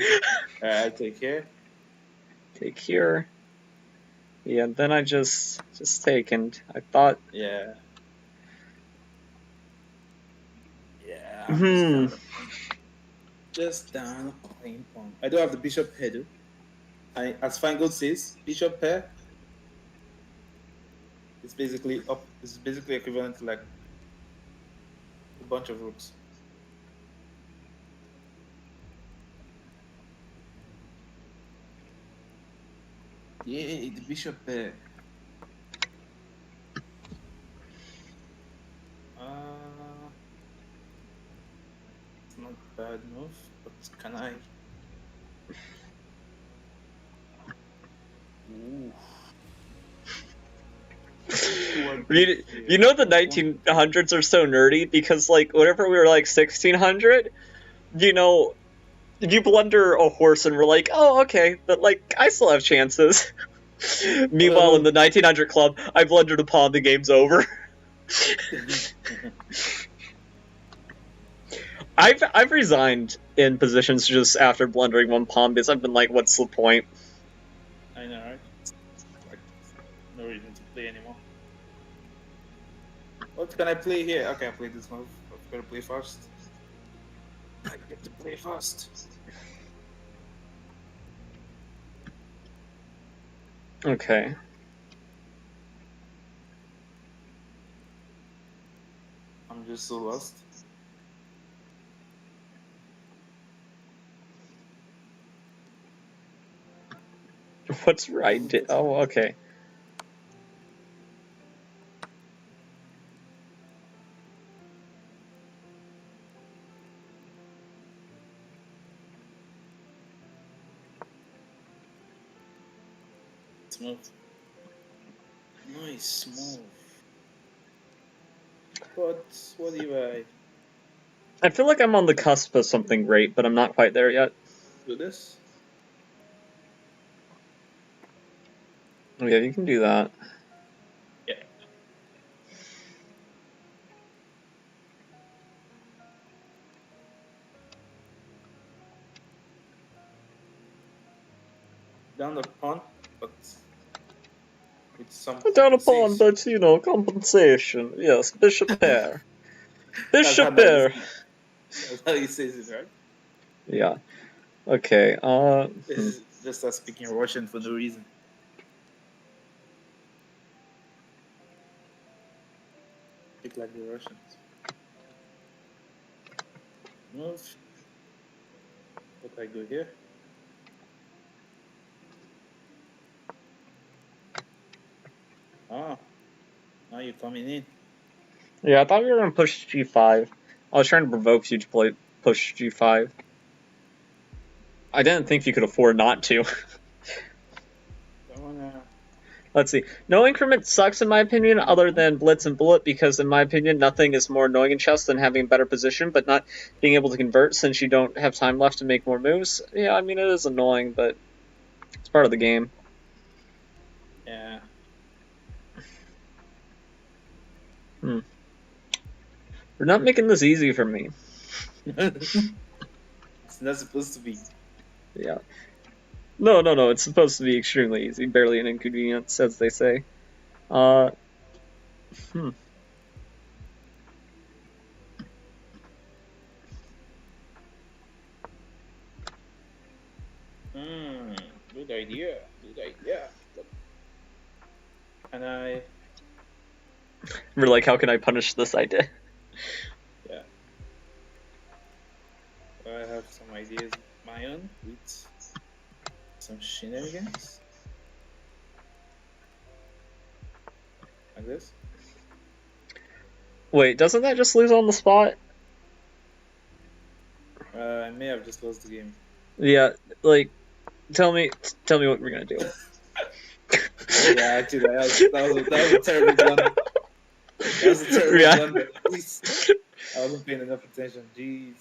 I take care. Take here. Yeah, and then I just take, and I thought, Yeah. Yeah. Just down a plain pawn. I do have the bishop here, though. As Feingold says, bishop pair is basically up. Is basically equivalent to like a bunch of rooks. Yeah, the bishop pair. It's not a bad move, but can I? Ooh. you know, the 1900s are so nerdy because like whenever we were like 1600, you know, you blunder a horse and we're like, oh, okay, but like I still have chances. Meanwhile, in the 1900 club, I blundered a pawn, the game's over. I've resigned in positions just after blundering one pawn because I've been like, what's the point? I know, right? Like, no reason to play anymore. What can I play here? Okay, I play this move. I've got to play first. I get to play first. Okay. I'm just so lost. What's right? Oh, okay. Smooth. Nice move. But what do I I feel like I'm on the cusp of something great, but I'm not quite there yet. do this? Yeah, you can do that. Yeah. Down the pawn, but with some Down a pawn, compensation. but you know, compensation. Yes, bishop pair. That's how Bishop pair. that's how he says it, right? Yeah. Okay. This is just us speaking Russian for no reason. Speak like the Russians. Move. What I go here? Ah, now you're coming in. Yeah, I thought we were gonna push g5. I was trying to provoke you to push g5. I didn't think you could afford not to. I wanna. Let's see. No increment sucks in my opinion, other than blitz and bullet, because in my opinion, nothing is more annoying in chess than having a better position, but not being able to convert since you don't have time left to make more moves. Yeah, I mean, it is annoying, but it's part of the game. Yeah. We're not making this easy for me. It's not supposed to be. Yeah. No. It's supposed to be extremely easy. Barely an inconvenience, as they say. Hmm. Good idea. Good idea. And I. We're like, how can I punish this idea? Yeah. I have some ideas of my own with some shenanigans. Like this. Wait, doesn't that just lose on the spot? I may have just lost the game. Yeah, like, tell me what we're gonna do. Yeah, actually, that was a terrible blunder. That was a terrible blunder. Please. I wasn't paying enough attention. Jeez.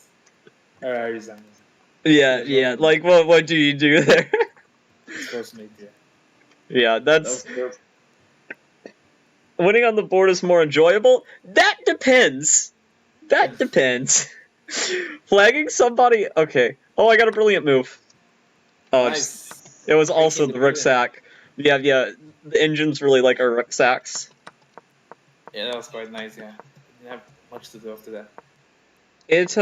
Alright, I resign. Yeah. Like, what do you do there? It's first mate, yeah. Yeah, that's That winning on the board is more enjoyable. That depends. That depends. Flagging somebody. Okay. Oh, I got a brilliant move. Oh, nice. it was also Breaking the the rucksack. Yeah. The engines really like our rucksacks. Yeah, that was quite nice, yeah. Didn't have much to do after that. It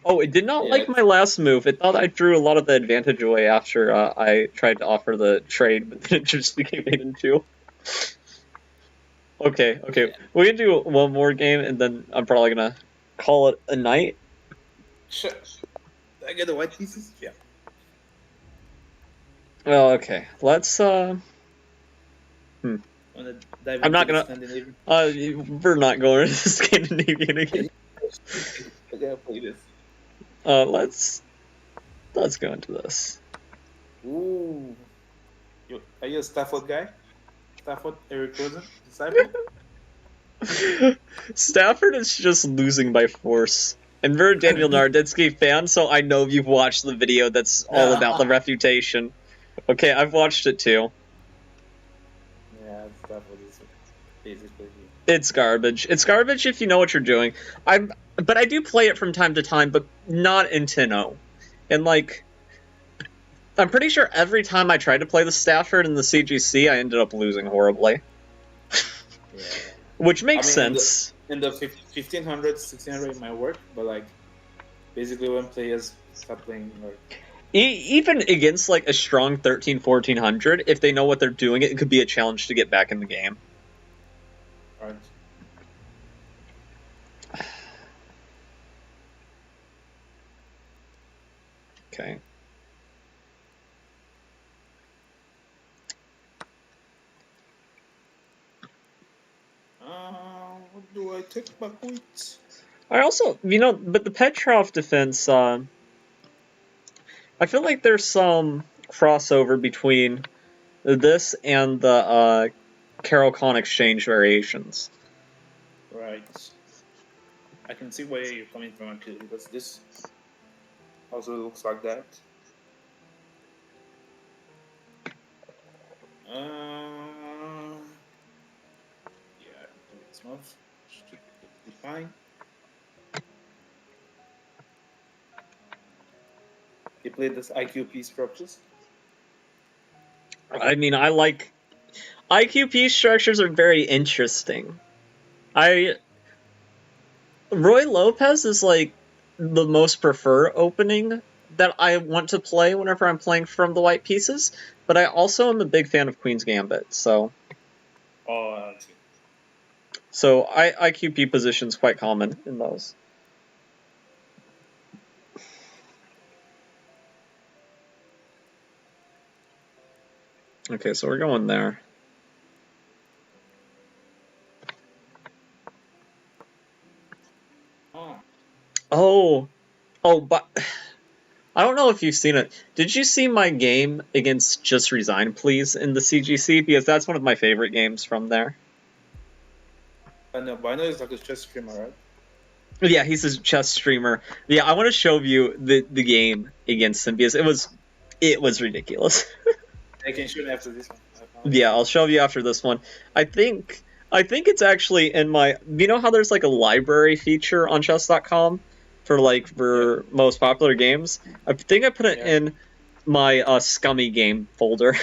Oh, it did not Yeah, like my last move. It thought I drew a lot of the advantage away after I tried to offer the trade, but then it just became 8-2. Okay. yeah. We can do one more game, and then I'm probably gonna call it a night. Sure. Did I get the white pieces? Yeah. Well, okay. Let's Wanna dive I'm into not the gonna. Scandinavian? We're not going to Scandinavian again. I gotta play this. Let's go into this. Ooh. Are you a Stafford guy? Stafford, Eric Rosen, disciple? Stafford is just losing by force. And we're a Daniel Naroditsky fan, so I know you've watched the video that's all about the refutation. Okay, I've watched it too. Yeah, stuff with this basically. It's garbage. It's garbage if you know what you're doing. But I do play it from time to time, but not in 10-0. And like, I'm pretty sure every time I tried to play the Stafford in the CGC, I ended up losing horribly. Yeah. Which makes sense. In the 1500, 1600 it might work, but like basically when players start playing like Even against like a strong 13, 1400, if they know what they're doing, it could be a challenge to get back in the game. right. Okay. What do I take back with? I also, but the Petrov defense, I feel like there's some crossover between this and the Carol Con exchange variations. Right. I can see where you're coming from actually, because this also looks like that. Yeah, it's not should be fine. They played this IQP structures. I mean, I like IQP structures are very interesting. Roy Lopez is like the most preferred opening that I want to play whenever I'm playing from the white pieces, but I also am a big fan of Queen's Gambit, so Oh, I see. so IQP position's quite common in those. Okay, so we're going there. Oh, but I don't know if you've seen it. Did you see my game against Just Resign Please in the CGC? Because that's one of my favorite games from there. I know, but I know it's like a chess streamer, right? Yeah, he's a chess streamer. Yeah, I want to show you the game against him because it was ridiculous. I can show me after this one. Yeah, I'll show you after this one. I think it's actually in my. You know how there's like a library feature on chess.com for most popular games? I think I put it in my scummy game folder.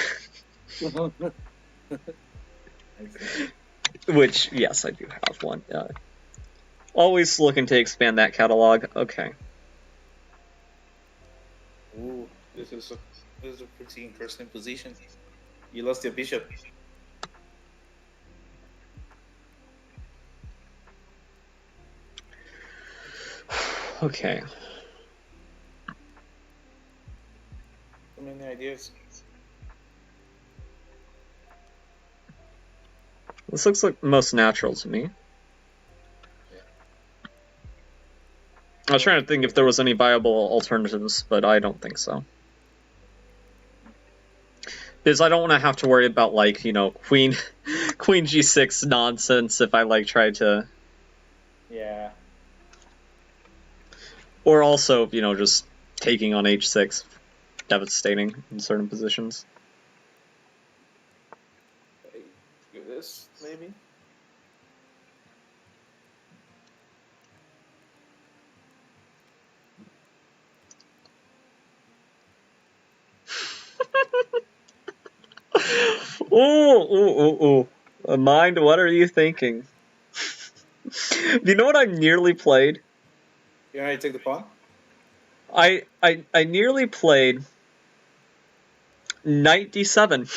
Which, yes, I do have one. Always looking to expand that catalog. Okay. Ooh, this is a pretty interesting position. You lost your bishop. Okay. So many ideas. This looks like most natural to me. I was trying to think if there was any viable alternatives, but I don't think so. Because I don't want to have to worry about like, queen g6 nonsense if I like try to. Yeah. Or also, just taking on h6, devastating in certain positions. Do this maybe. Ooh. Mind, what are you thinking? Do you know what I nearly played? You want to take the pawn? I nearly played knight d7.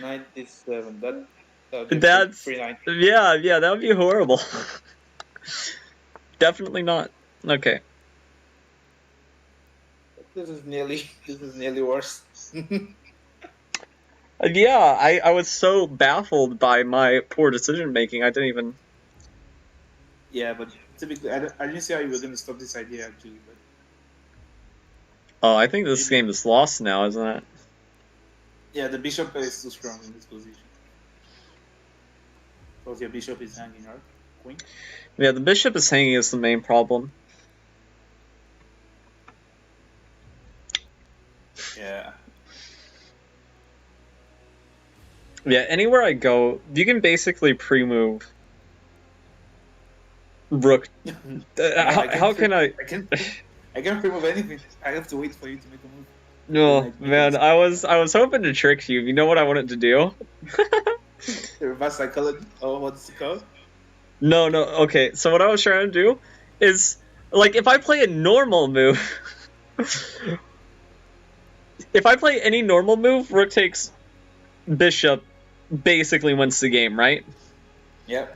Knight d7. That would be That's pretty nice. yeah, that would be horrible. Definitely not. Okay. This is nearly worse. Yeah, I was so baffled by my poor decision making. I didn't even. Yeah, but typically, I didn't see how you were going to stop this idea actually. But Oh, I think this game is lost now, isn't it? yeah, the bishop is too strong in this position. Because your bishop is hanging, right? queen. Yeah, the bishop is hanging is the main problem. Yeah. Yeah, anywhere I go, you can basically pre-move rook. No, How can I? I can't remove anything. I have to wait for you to make a move. Then No, I make a man, decision. I was hoping to trick you. You know what I wanted to do? The reverse psychology. Oh, what's it called? No, no. Okay, so what I was trying to do is like if I play a normal move, if I play any normal move, rook takes bishop, basically wins the game, right? Yep.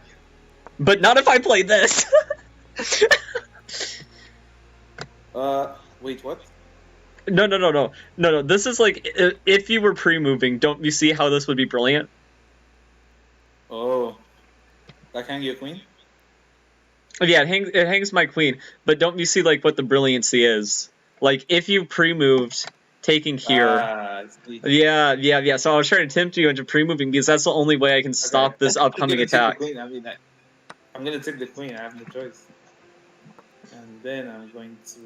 But not if I play this. Wait, what? No, no, no, no, no, no. This is like if you were pre-moving. Don't you see how this would be brilliant? Oh, like hang your queen? Yeah, it hangs my queen, but don't you see like what the brilliancy is? Like if you pre-moved, taking here. Ah, I see. Yeah. So I was trying to tempt you into pre-moving because that's the only way I can Okay. stop this I'm upcoming gonna take the attack. queen. I mean, I'm gonna take the queen. I have no choice. And then I'm going to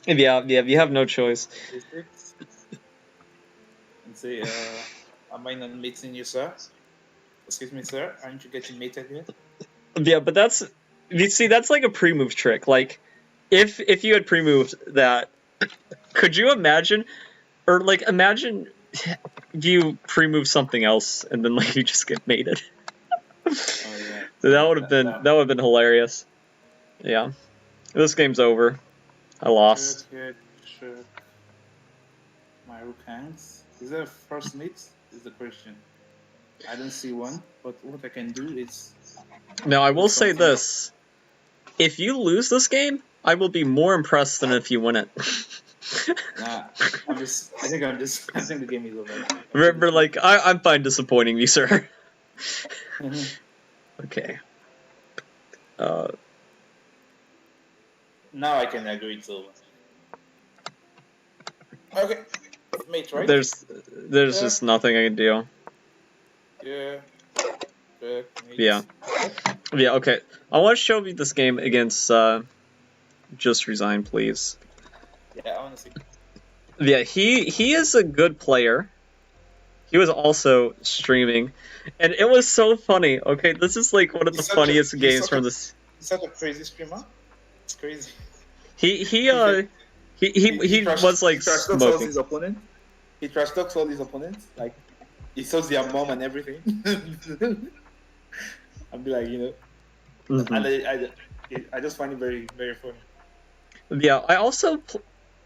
Yeah, you have no choice. D6 and say, am I not mating you, sir? Excuse me, sir. Aren't you getting mated here? Yeah, but that's you see that's like a pre-move trick. Like if you had pre-moved that, could you imagine or like imagine you pre-move something else and then like you just get mated? Oh yeah. So that would have been hilarious. Yeah. This game's over. I lost. Check. My rook hangs. Is there a first mate? Is the question. I don't see one, but what I can do is Now I do will say something. this. If you lose this game, I will be more impressed than if you win it. Nah, I'm just. I think I'm just. I think the game is over. Remember, like, I'm fine disappointing you, sir. Okay. Now I can agree it's over. Okay, mate, right? There's just nothing I can do. Yeah. Check, mate. Yeah. Yeah, okay. I want to show you this game against Just Resign, please. Yeah, honestly. Yeah, he is a good player. He was also streaming, and it was so funny. Okay, this is like one of the funniest games from this. He's such a crazy streamer. It's crazy. He was like He trash talks all smoking. his opponents. He trash talks all his opponents. Like he sells their mom and everything. I'd be like, and I just find it very, very funny. Yeah, I also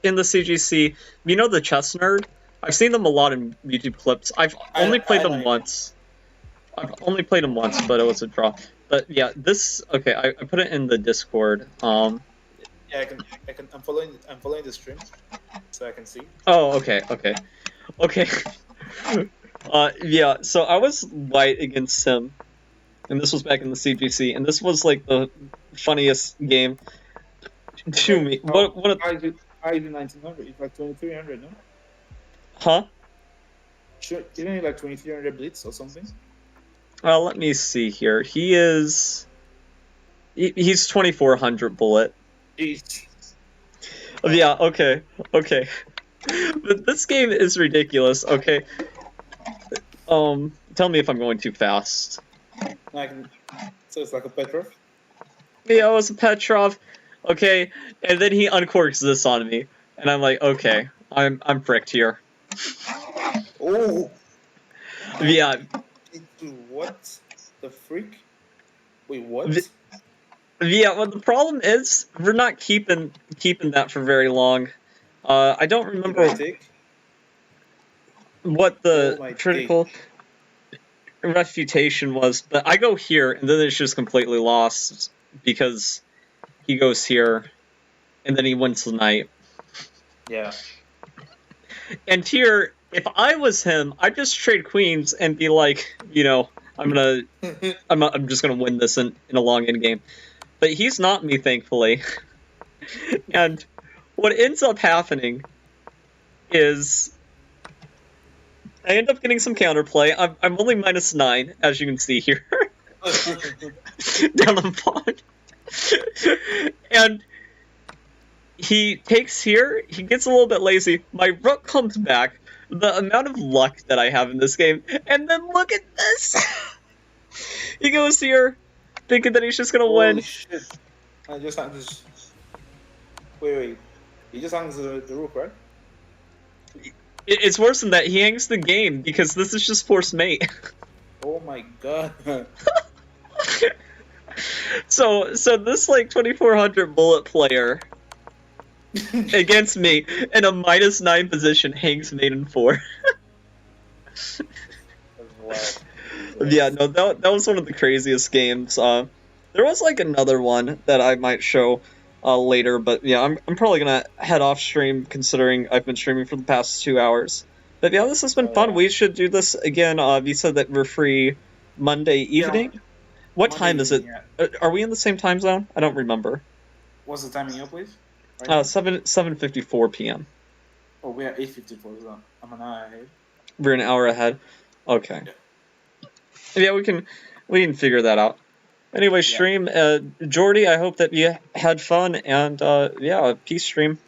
in the CGC, you know the chess nerd. I've seen them a lot in YouTube clips. I've only played them once. I've only played them once, but it was a draw. But yeah, this okay. I put it in the Discord. Yeah, I can. I'm following the stream, so I can see. Oh, okay. Yeah. So I was white against him, and this was back in the CGC, and this was like the funniest game to me. What? How is it 1900? It's like 2300, no? Huh? Sure, isn't it like 2300 blitz or something? Let me see here. He's 2400 bullet. Jeez. Yeah, okay. But this game is ridiculous, okay? Tell me if I'm going too fast. So it's like a Petrov? Yeah, it was a Petrov. Okay, and then he uncorks this on me. And I'm like, okay, I'm fricked here. Oh! Yeah. What? The freak? Wait, what? Yeah, well the problem is we're not keeping that for very long. I don't remember what the critical refutation was, but I go here and then it's just completely lost because he goes here and then he wins the knight. Yeah. And here, if I was him, I'd just trade queens and be like, I'm just gonna win this in a long end game. But he's not me, thankfully. And what ends up happening is I end up getting some counterplay. I'm only -9, as you can see here. down the pond. And he takes here, he gets a little bit lazy, my rook comes back, the amount of luck that I have in this game, and then look at this! He goes here, thinking that he's just gonna Holy win. shit! I just wait. He just hangs the rook, right? It's worse than that, he hangs the game, because this is just forced mate. Oh my god. So this like 2400 bullet player against me in a -9 position hangs mate in 4. Wow. Yeah, no, that was one of the craziest games. There was like another one that I might show later, but yeah, I'm probably gonna head off stream considering I've been streaming for the past 2 hours. But yeah, this has been fun. Yeah. We should do this again. You said that we're free Monday evening. Yeah, What Monday time is it? evening, yeah. Are we in the same time zone? I don't remember. What's the time in your place? Right now? 7:54 p.m. Oh, we are 8:54, so I'm an hour ahead. We're an hour ahead. Okay. Yeah. Yeah, we can figure that out. Anyway, stream, Jordy, I hope that you had fun, and yeah, peace, stream.